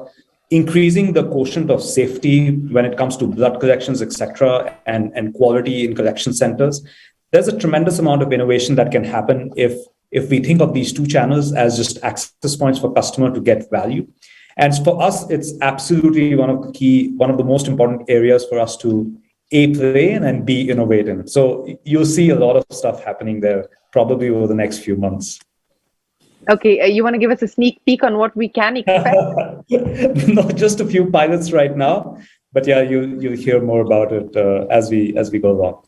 increasing the quotient of safety when it comes to blood collections, etc., and quality in collection centers. There's a tremendous amount of innovation that can happen if we think of these two channels as just access points for customer to get value. And for us, it's absolutely one of the most important areas for us to play in and be innovative. So you'll see a lot of stuff happening there probably over the next few months. Okay, you want to give us a sneak peek on what we can expect? No, just a few pilots right now, but yeah, you'll hear more about it as we go along.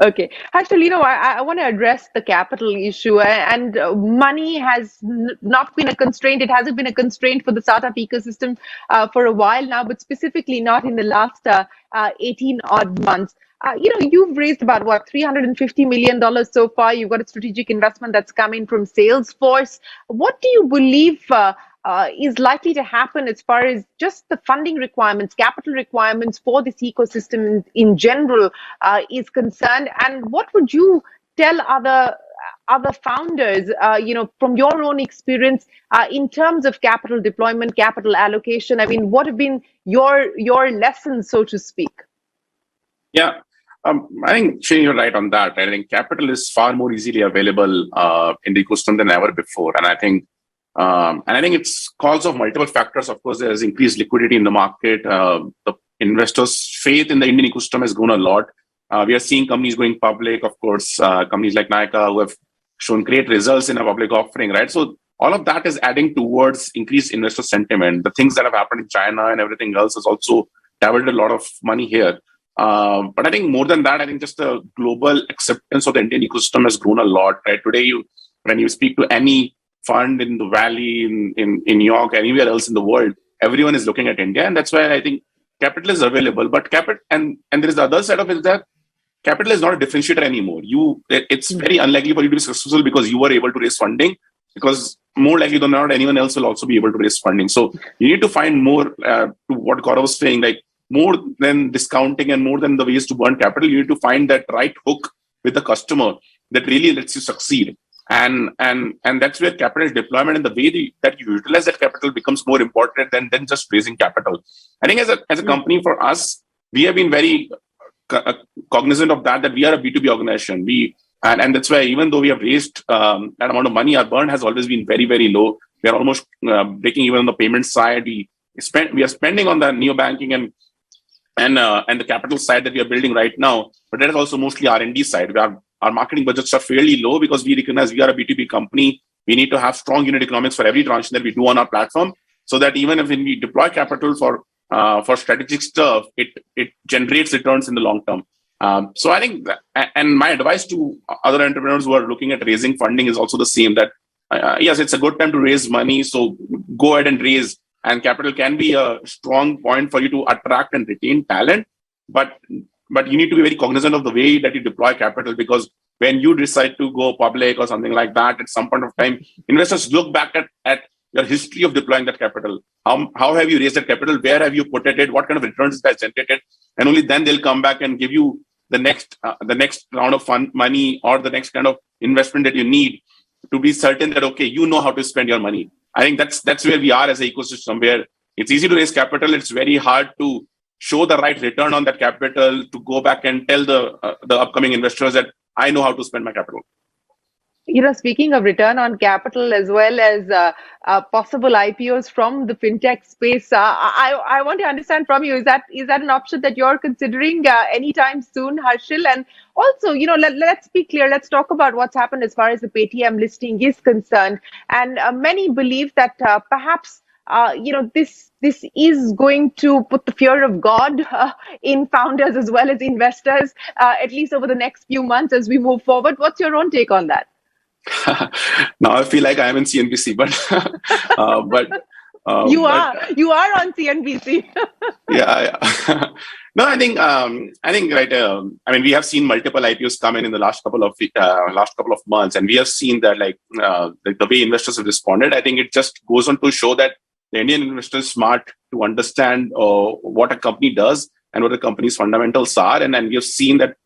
Okay, actually, I want to address the capital issue, and money has not been a constraint. It hasn't been a constraint for the startup ecosystem for a while now, but specifically not in the last 18 odd months. You've raised about $350 million so far. You've got a strategic investment that's coming from Salesforce. What do you believe is likely to happen as far as just the funding requirements, capital requirements for this ecosystem in general is concerned? And what would you tell other founders, from your own experience in terms of capital deployment, capital allocation? I mean, what have been your lessons, so to speak? Yeah. I think, Shane, you're right on that. I think capital is far more easily available in the ecosystem than ever before. And I think it's cause of multiple factors. Of course, there's increased liquidity in the market. The investors' faith in the Indian ecosystem has grown a lot. We are seeing companies going public. Of course, companies like Nykaa who have shown great results in a public offering, right? So all of that is adding towards increased investor sentiment. The things that have happened in China and everything else has also diverted a lot of money here. But I think more than that, I think just the global acceptance of the Indian ecosystem has grown a lot, right? Today, when you speak to any fund in the Valley, in New York, anywhere else in the world, everyone is looking at India. And that's why I think capital is available. But and there is the other side of it, that capital is not a differentiator anymore. It's very unlikely for you to be successful because you were able to raise funding, because more likely than not, anyone else will also be able to raise funding. So you need to find more, to what Gaurav was saying, like more than discounting and more than the ways to burn capital, you need to find that right hook with the customer that really lets you succeed. And that's where capital deployment and the way that you utilize that capital becomes more important than just raising capital. I think as a company, for us, we have been very cognizant of that we are a B2B organization. And that's why even though we have raised that amount of money, our burn has always been very, very low. We are almost breaking even on the payment side. We are spending on the neo banking and and the capital side that we are building right now. But that is also mostly R&D side. Our marketing budgets are fairly low because we recognize we are a B2B company. We need to have strong unit economics for every transaction that we do on our platform, so that even if we deploy capital for strategic stuff, it generates returns in the long term. So I think, and my advice to other entrepreneurs who are looking at raising funding is also the same, that yes, it's a good time to raise money. So go ahead and raise, and capital can be a strong point for you to attract and retain talent. But you need to be very cognizant of the way that you deploy capital, because when you decide to go public or something like that, at some point of time, investors look back at your history of deploying that capital. How have you raised that capital? Where have you put it? What kind of returns it has generated? And only then they'll come back and give you the next round of fund money or the next kind of investment that you need to be certain that, okay, you know how to spend your money. I think that's where we are as an ecosystem, where it's easy to raise capital. It's very hard to show the right return on that capital, to go back and tell the upcoming investors that I know how to spend my capital. Speaking of return on capital as well as possible IPOs from the fintech space, I want to understand from you, is that an option that you're considering anytime soon, Harshil? And also, let's be clear, let's talk about what's happened as far as the Paytm listing is concerned. And many believe that perhaps this is going to put the fear of God in founders as well as investors, at least over the next few months as we move forward. What's your own take on that? Now I feel like I am in CNBC, but you are on CNBC. Yeah. No, I think right. I mean, we have seen multiple IPOs come in the last couple of months, and we have seen that the way investors have responded. I think it just goes on to show that the Indian investor is smart to understand what a company does and what the company's fundamentals are, and then we have seen that.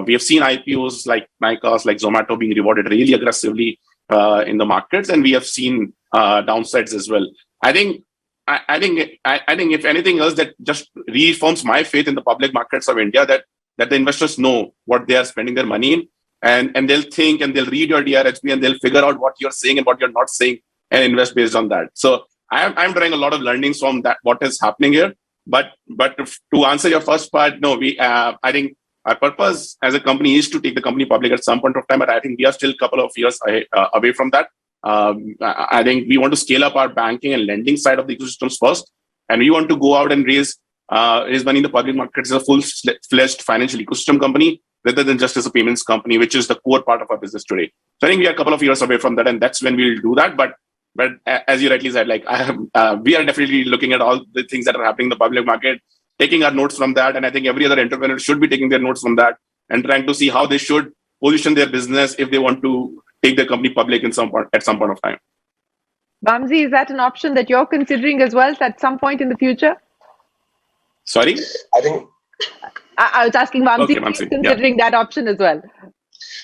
We have seen IPOs like Nykaa, like Zomato being rewarded really aggressively in the markets, and we have seen downsides as well. I think if anything else, that just reaffirms my faith in the public markets of India, that the investors know what they are spending their money in, and they'll think and they'll read your DRHP and they'll figure out what you're saying and what you're not saying and invest based on that. So I'm drawing a lot of learnings from that, what is happening here. But to answer your first part, no, I think our purpose as a company is to take the company public at some point of time, but I think we are still a couple of years away from that. I think we want to scale up our banking and lending side of the ecosystems first, and we want to go out and raise money in the public markets as a full-fledged financial ecosystem company, rather than just as a payments company, which is the core part of our business today. So I think we are a couple of years away from that, and that's when we'll do that. But as you rightly said, we are definitely looking at all the things that are happening in the public market, taking our notes from that. And I think every other entrepreneur should be taking their notes from that and trying to see how they should position their business if they want to take their company public at some point of time. Vamsi, is that an option that you're considering as well at some point in the future? Sorry? I think I was asking Vamsi, okay, Vamsi, considering that option as well.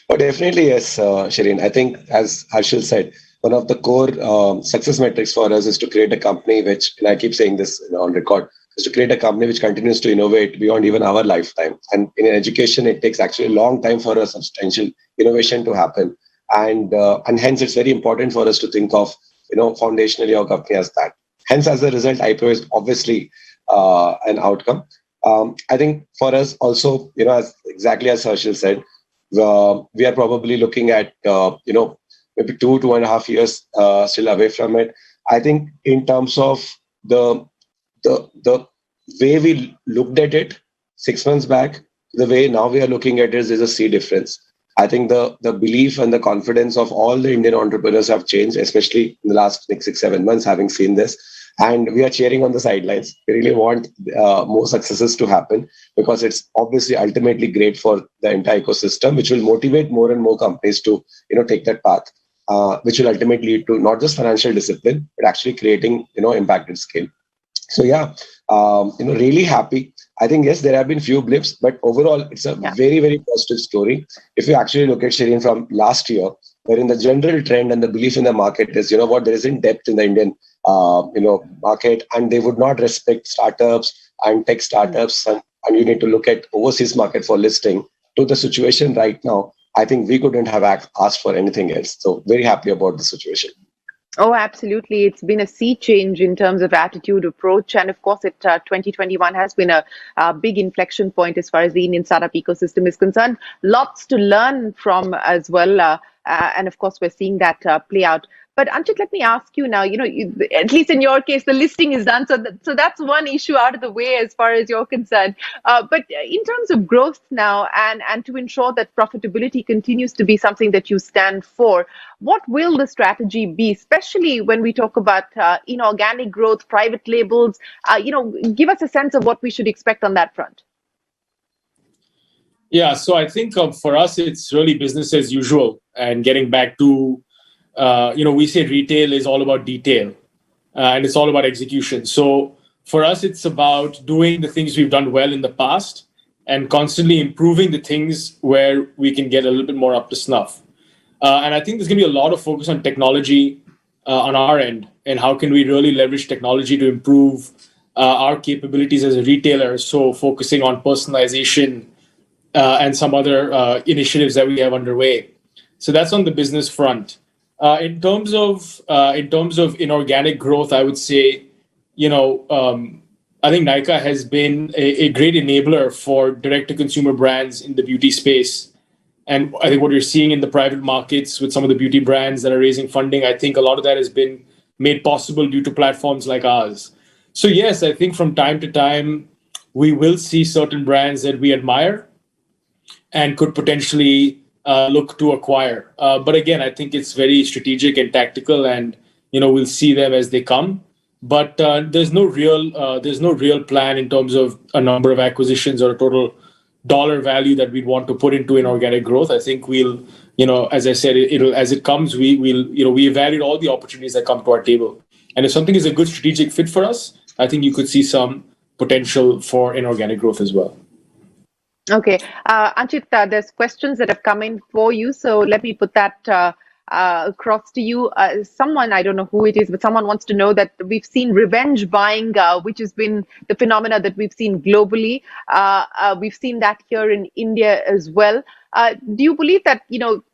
Oh, definitely, yes, Shireen. I think, as Harshil said, one of the core success metrics for us is to create a company which, and I keep saying this on record, is to create a company which continues to innovate beyond even our lifetime. And in education, it takes actually a long time for a substantial innovation to happen. And hence, it's very important for us to think of, foundationally our company as that. Hence, as a result, IPO is obviously an outcome. I think for us also, exactly as Harshil said, we are probably looking at, maybe 2.5 years still away from it. I think in terms of the way we looked at it 6 months back, the way now we are looking at it is a sea difference. I think the belief and the confidence of all the Indian entrepreneurs have changed, especially in the last 6-7 months, having seen this. And we are cheering on the sidelines. We really want more successes to happen, because it's obviously ultimately great for the entire ecosystem, which will motivate more and more companies to take that path, which will ultimately lead to not just financial discipline, but actually creating impact at scale. So yeah, really happy. I think, yes, there have been few blips, but overall, it's a very, very positive story. If you actually look at Shireen from last year, wherein the general trend and the belief in the market is, there isn't depth in the Indian, market, and they would not respect startups and tech startups, and you need to look at overseas market for listing, to the situation right now. I think we couldn't have asked for anything else. So very happy about the situation. Oh, absolutely. It's been a sea change in terms of attitude, approach. And of course, 2021 has been a big inflection point as far as the Indian startup ecosystem is concerned. Lots to learn from as well. And of course, we're seeing that play out. But Anchit, let me ask you now, at least in your case, the listing is done. So that's one issue out of the way as far as you're concerned. But in terms of growth now and to ensure that profitability continues to be something that you stand for, what will the strategy be, especially when we talk about inorganic growth, private labels? Give us a sense of what we should expect on that front. Yeah, so I think for us, it's really business as usual and getting back to, we say retail is all about detail and it's all about execution. So for us, it's about doing the things we've done well in the past and constantly improving the things where we can get a little bit more up to snuff. And I think there's going to be a lot of focus on technology on our end and how can we really leverage technology to improve our capabilities as a retailer. So focusing on personalization and some other initiatives that we have underway. So that's on the business front. In terms of inorganic growth, I would say, I think Nykaa has been a great enabler for direct-to-consumer brands in the beauty space. And I think what you're seeing in the private markets with some of the beauty brands that are raising funding, I think a lot of that has been made possible due to platforms like ours. So yes, I think from time to time, we will see certain brands that we admire and could potentially look to acquire. But again, I think it's very strategic and tactical, and we'll see them as they come. But there's no real plan in terms of a number of acquisitions or a total dollar value that we'd want to put into inorganic growth. I think we'll, as I said, as it comes, we evaluate all the opportunities that come to our table. And if something is a good strategic fit for us, I think you could see some potential for inorganic growth as well. Okay. Anchit, there's questions that have come in for you. So let me put that across to you. Someone, I don't know who it is, but someone wants to know that we've seen revenge buying, which has been the phenomena that we've seen globally. We've seen that here in India as well. Do you believe that,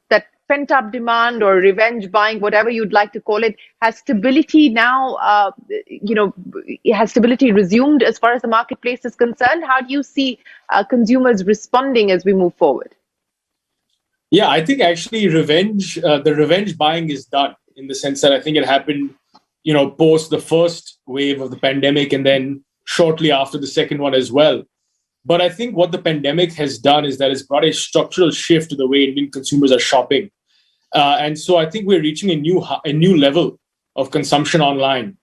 that pent-up demand or revenge buying, whatever you'd like to call it, has stability now, has stability resumed as far as the marketplace is concerned? How do you see consumers responding as we move forward? Yeah, I think actually the revenge buying is done in the sense that I think it happened, post the first wave of the pandemic and then shortly after the second one as well. But I think what the pandemic has done is that it's brought a structural shift to the way Indian consumers are shopping. And so I think we're reaching a new level of consumption online,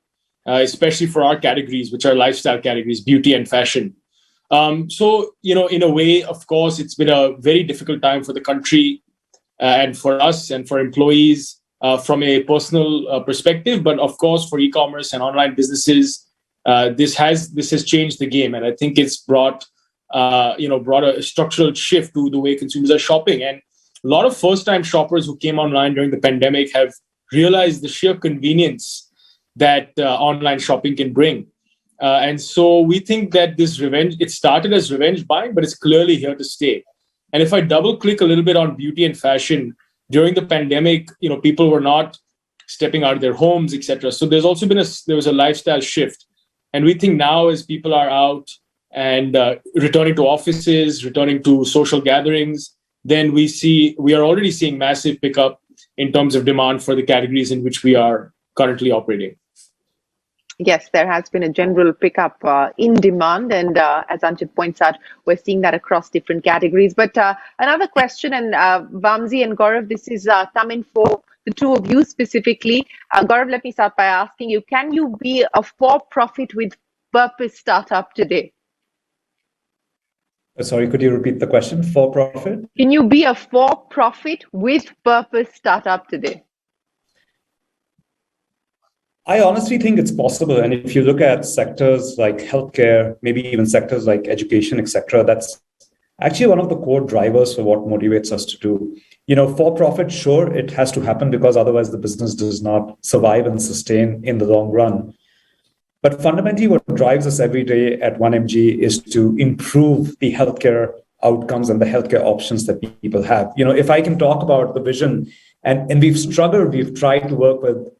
especially for our categories, which are lifestyle categories, beauty and fashion. So, in a way, of course, it's been a very difficult time for the country and for us and for employees from a personal perspective. But of course, for e-commerce and online businesses, this has changed the game. And I think it's brought a structural shift to the way consumers are shopping. And a lot of first-time shoppers who came online during the pandemic have realized the sheer convenience that online shopping can bring. And so we think that this revenge, it started as revenge buying, but it's clearly here to stay. And if I double click a little bit on beauty and fashion, during the pandemic, people were not stepping out of their homes, etc. So there's also been there was a lifestyle shift. And we think now as people are out and returning to offices, returning to social gatherings, then we are already seeing massive pickup in terms of demand for the categories in which we are currently operating. Yes, there has been a general pickup in demand. And as Anchit points out, we're seeing that across different categories. But another question, and Vamsi and Gaurav, this is coming for the two of you specifically. Gaurav, let me start by asking you, can you be a for-profit with purpose startup today? Sorry, could you repeat the question? For-profit? Can you be a for-profit with purpose startup today? I honestly think it's possible. And if you look at sectors like healthcare, maybe even sectors like education, etc., that's actually one of the core drivers for what motivates us to do. For profit, sure, it has to happen because otherwise the business does not survive and sustain in the long run. But fundamentally, what drives us every day at 1mg is to improve the healthcare outcomes and the healthcare options that people have. If I can talk about the vision, and we've struggled, we've tried to work with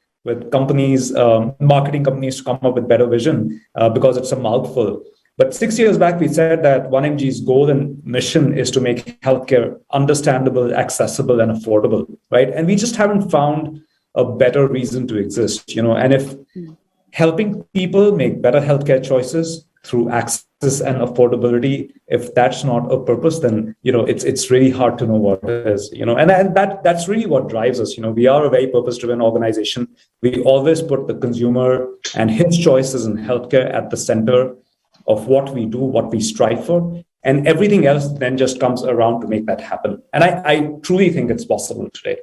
companies, marketing companies to come up with better vision because it's a mouthful. But 6 years back, we said that 1MG's goal and mission is to make healthcare understandable, accessible, and affordable, right? And we just haven't found a better reason to exist, and if helping people make better healthcare choices through access and affordability, if that's not a purpose, then it's really hard to know what it is, and that's really what drives us. We are a very purpose-driven organization. We always put the consumer and his choices in healthcare at the center of what we do, what we strive for, and everything else then just comes around to make that happen. And I truly think it's possible today.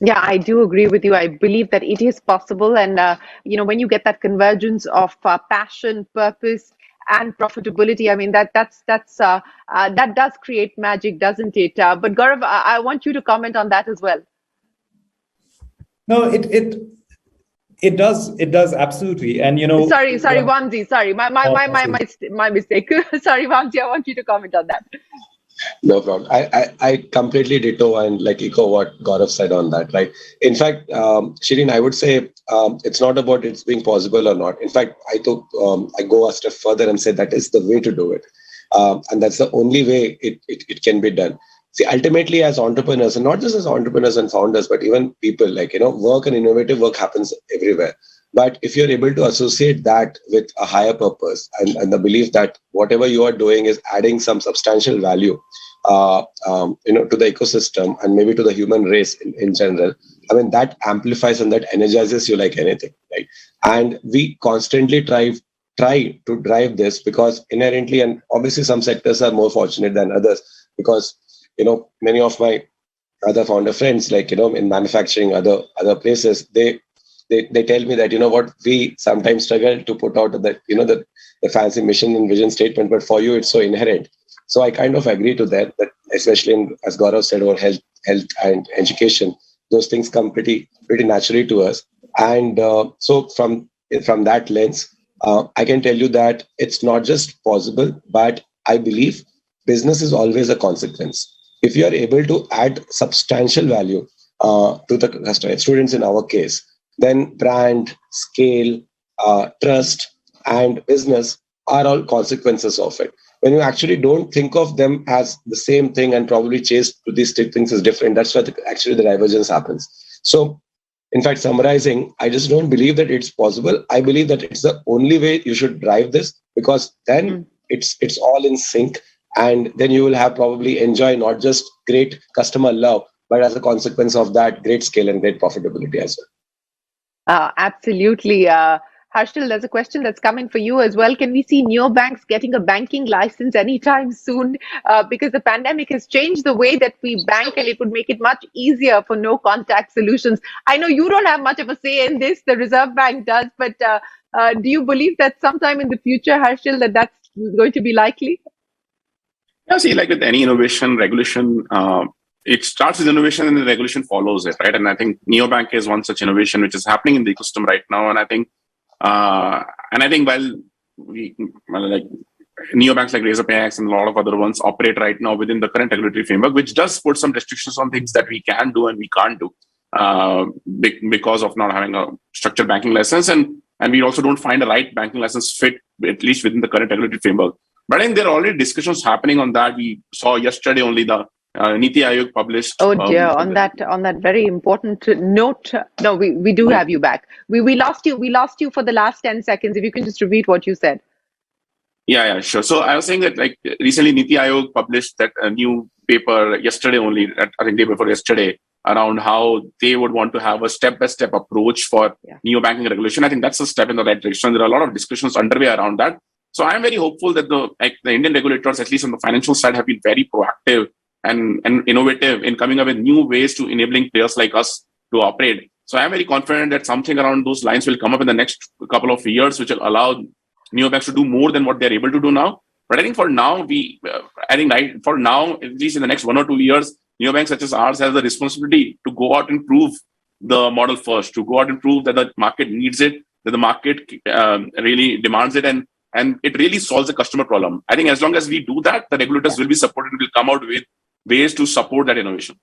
Yeah, I do agree with you. I believe that it is possible. And, when you get that convergence of passion, purpose, and profitability, I mean, that does create magic, doesn't it? But Gaurav, I want you to comment on that as well. No, it does absolutely. And, Sorry, Vamsi, sorry, my mistake. Sorry, Vamsi, I want you to comment on that. No problem. I completely ditto and echo what Gaurav said on that, right? In fact, Shireen, I would say it's not about it's being possible or not. In fact, I go a step further and say that is the way to do it. And that's the only way it can be done. See, ultimately as entrepreneurs, and not just as entrepreneurs and founders, but even people work and innovative work happens everywhere. But if you're able to associate that with a higher purpose and the belief that whatever you are doing is adding some substantial value, to the ecosystem and maybe to the human race in general, I mean, that amplifies and that energizes you like anything, right? And we constantly try to drive this because inherently, and obviously some sectors are more fortunate than others because, many of my other founder friends, in manufacturing, other places, they tell me that, what, we sometimes struggle to put out the fancy mission and vision statement, but for you, it's so inherent. So I kind of agree to that especially as Gaurav said, about health and education, those things come pretty naturally to us. And so from that lens, I can tell you that it's not just possible, but I believe business is always a consequence. If you are able to add substantial value to the customer, students in our case, then brand, scale, trust, and business are all consequences of it. When you actually don't think of them as the same thing and probably chase to these things as different, that's where actually the divergence happens. So, in fact, summarizing, I just don't believe that it's possible. I believe that it's the only way you should drive this because then it's all in sync, and then you will have probably enjoy not just great customer love, but as a consequence of that, great scale and great profitability as well. Absolutely. Harshil, there's a question that's coming for you as well. Can we see neobanks getting a banking license anytime soon? Because the pandemic has changed the way that we bank, and it would make it much easier for no contact solutions. I know you don't have much of a say in this, the Reserve Bank does, but do you believe that sometime in the future, Harshil, that's going to be likely? Yeah, see, like with any innovation, regulation, it starts with innovation and the regulation follows it, right? And I think neobank is one such innovation which is happening in the ecosystem right now. And I think while neobanks like Razorpay and a lot of other ones operate right now within the current regulatory framework, which does put some restrictions on things that we can do and we can't do because of not having a structured banking license. And we also don't find a right banking license fit, at least within the current regulatory framework. But I think there are already discussions happening on that. We saw yesterday only the Niti Aayog published. Oh dear! On that very important note, no, we do have you back. We lost you for the last 10 seconds. If you can just repeat what you said. Yeah, sure. So I was saying that recently Niti Aayog published that new paper yesterday only, I think day before yesterday, around how they would want to have a step-by-step approach for neobanking regulation. I think that's a step in the right direction. There are a lot of discussions underway around that. So I'm very hopeful that the Indian regulators, at least on the financial side, have been very proactive and innovative in coming up with new ways to enabling players like us to operate. So I'm very confident that something around those lines will come up in the next couple of years, which will allow neobanks to do more than what they're able to do now. But I think for now, at least in the next 1 or 2 years, neobanks such as ours have the responsibility to go out and prove the model first, to go out and prove that the market needs it, that the market really demands it, and it really solves the customer problem. I think as long as we do that, the regulators will be supported and will come out with ways to support that innovation.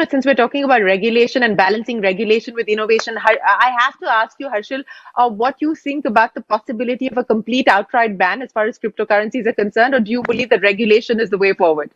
since we're talking about regulation and balancing regulation with innovation, I have to ask you, Harshil, what you think about the possibility of a complete outright ban as far as cryptocurrencies are concerned, or do you believe that regulation is the way forward?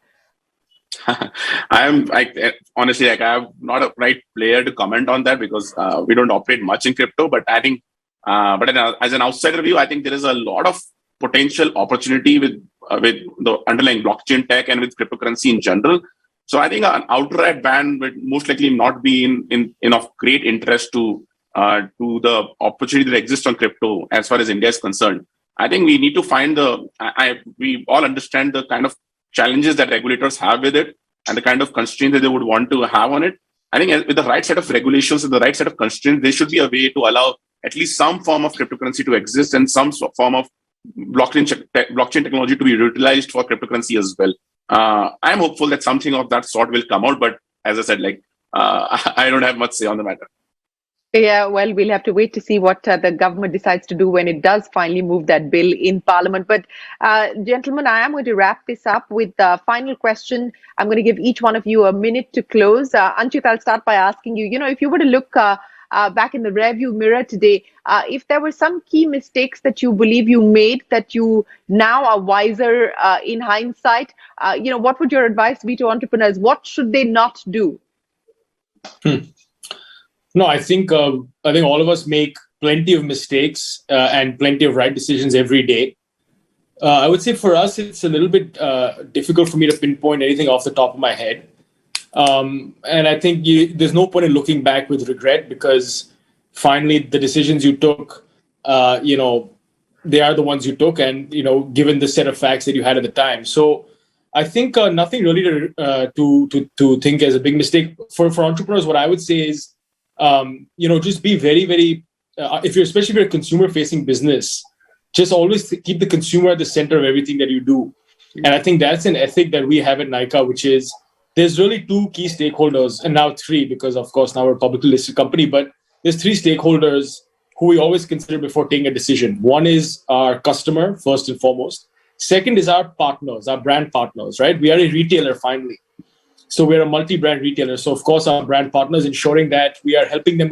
Honestly, I'm not a right player to comment on that because we don't operate much in crypto. But I think, as an outsider view, I think there is a lot of potential opportunity with the underlying blockchain tech and with cryptocurrency in general. So I think an outright ban would most likely not be in of great interest to the opportunity that exists on crypto as far as India is concerned. I think we need to find we all understand the kind of challenges that regulators have with it and the kind of constraints that they would want to have on it. I think with the right set of regulations and the right set of constraints, there should be a way to allow at least some form of cryptocurrency to exist and some form of blockchain technology to be utilized for cryptocurrency as well. I'm hopeful that something of that sort will come out, but as I said, I don't have much say on the matter. Yeah, well, we'll have to wait to see what the government decides to do when it does finally move that bill in Parliament. But gentlemen, I am going to wrap this up with the final question. I'm going to give each one of you a minute to close. Anchit, I'll start by asking you, if you were to look back in the rearview mirror today, if there were some key mistakes that you believe you made that you now are wiser in hindsight, what would your advice be to entrepreneurs? What should they not do? No, I think all of us make plenty of mistakes and plenty of right decisions every day. I would say for us, it's a little bit difficult for me to pinpoint anything off the top of my head. And I think there's no point in looking back with regret because finally the decisions you took, they are the ones you took and, given the set of facts that you had at the time. So I think nothing really to think as a big mistake. For entrepreneurs, what I would say is, just be very, very, especially if you're a consumer-facing business, just always keep the consumer at the center of everything that you do. And I think that's an ethic that we have at Nykaa, which is there's really two key stakeholders, and now three, because of course now we're a publicly listed company, but there's three stakeholders who we always consider before taking a decision. One is our customer, first and foremost. Second is our partners, our brand partners, right? We are a retailer finally. So we're a multi-brand retailer. So of course, our brand partners ensuring that we are helping them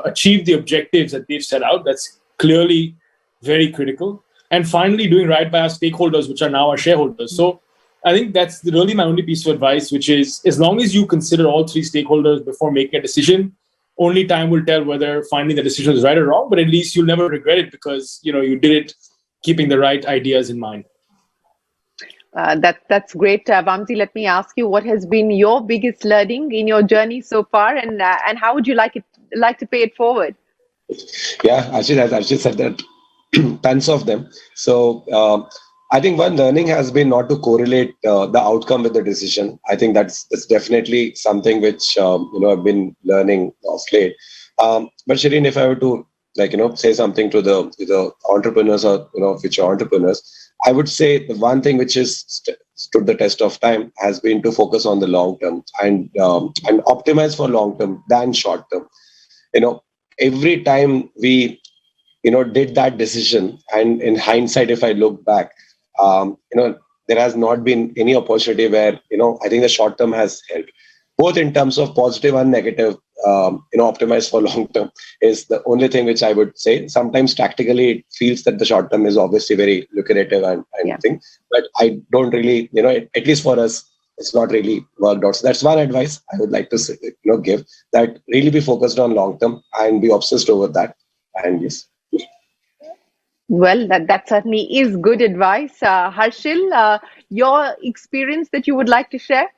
achieve the objectives that they've set out. That's clearly very critical. And finally, doing right by our stakeholders, which are now our shareholders. So I think that's really my only piece of advice, which is as long as you consider all three stakeholders before making a decision, only time will tell whether finally the decision is right or wrong, but at least you'll never regret it because, you did it keeping the right ideas in mind. That's great. Vamsi, let me ask you, what has been your biggest learning in your journey so far, and how would you like to pay it forward? Yeah, Archit, as Archit said that tons of them. So I think one learning has been not to correlate the outcome with the decision. I think that's definitely something which I've been learning of late. But Shireen, if I were to say something to the entrepreneurs or future entrepreneurs, I would say the one thing which has stood the test of time has been to focus on the long term and optimize for long term than short term. Every time we did that decision, and in hindsight, if I look back, there has not been any opportunity where I think the short term has helped, both in terms of positive and negative. Optimize for long term is the only thing which I would say. Sometimes tactically it feels that the short term is obviously very lucrative and thing, but I don't really, at least for us, it's not really worked out. So that's one advice I would like to say, give, that really be focused on long term and be obsessed over that. And yes. Well, that certainly is good advice. Harshil, your experience that you would like to share?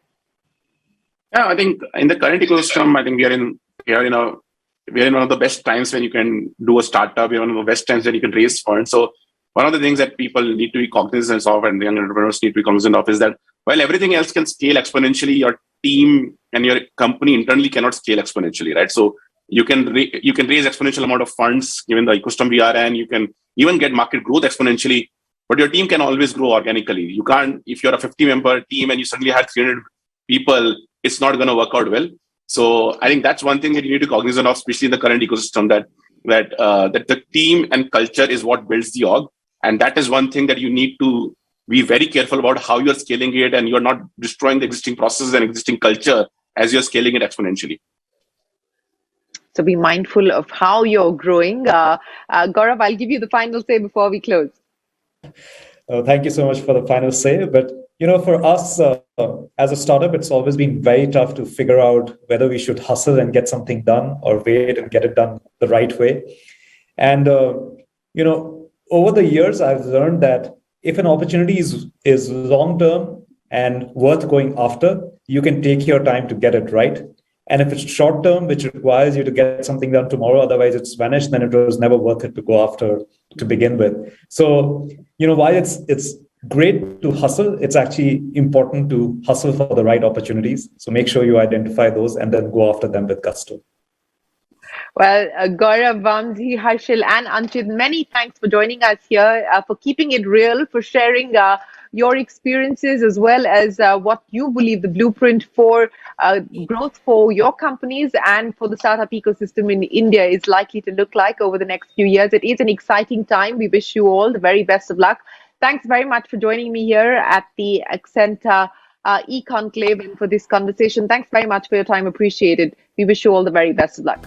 Yeah, I think in the current ecosystem, I think we are in one of the best times when you can do a startup. We're one of the best times when you can raise funds. So one of the things that people need to be cognizant of, and young entrepreneurs need to be cognizant of, is that while everything else can scale exponentially, your team and your company internally cannot scale exponentially, right? So you can raise exponential amount of funds given the ecosystem we are in. You can even get market growth exponentially, but your team can always grow organically. You can't, if you're a 50-member team and you suddenly had 300 people, it's not going to work out well. So I think that's one thing that you need to cognizant of, especially in the current ecosystem, that the team and culture is what builds the org. And that is one thing that you need to be very careful about how you're scaling it, and you're not destroying the existing processes and existing culture as you're scaling it exponentially? So be mindful of how you're growing. Gaurav, I'll give you the final say before we close. Thank you so much for the final say. But for us as a startup, it's always been very tough to figure out whether we should hustle and get something done or wait and get it done the right way. And over the years, I've learned that if an opportunity is long term and worth going after, you can take your time to get it right. And if it's short term, which requires you to get something done tomorrow, otherwise it's vanished, then it was never worth it to go after to begin with. So, while it's great to hustle, it's actually important to hustle for the right opportunities. So make sure you identify those and then go after them with gusto. Well, Gaurav, Vamsi, Harshil, and Anchit, many thanks for joining us here, for keeping it real, for sharing your experiences as well as what you believe the blueprint for growth for your companies and for the startup ecosystem in India is likely to look like over the next few years. It is an exciting time. We wish you all the very best of luck. Thanks very much for joining me here at the Accenta eConclave and for this conversation. Thanks very much for your time. Appreciate it. We wish you all the very best of luck.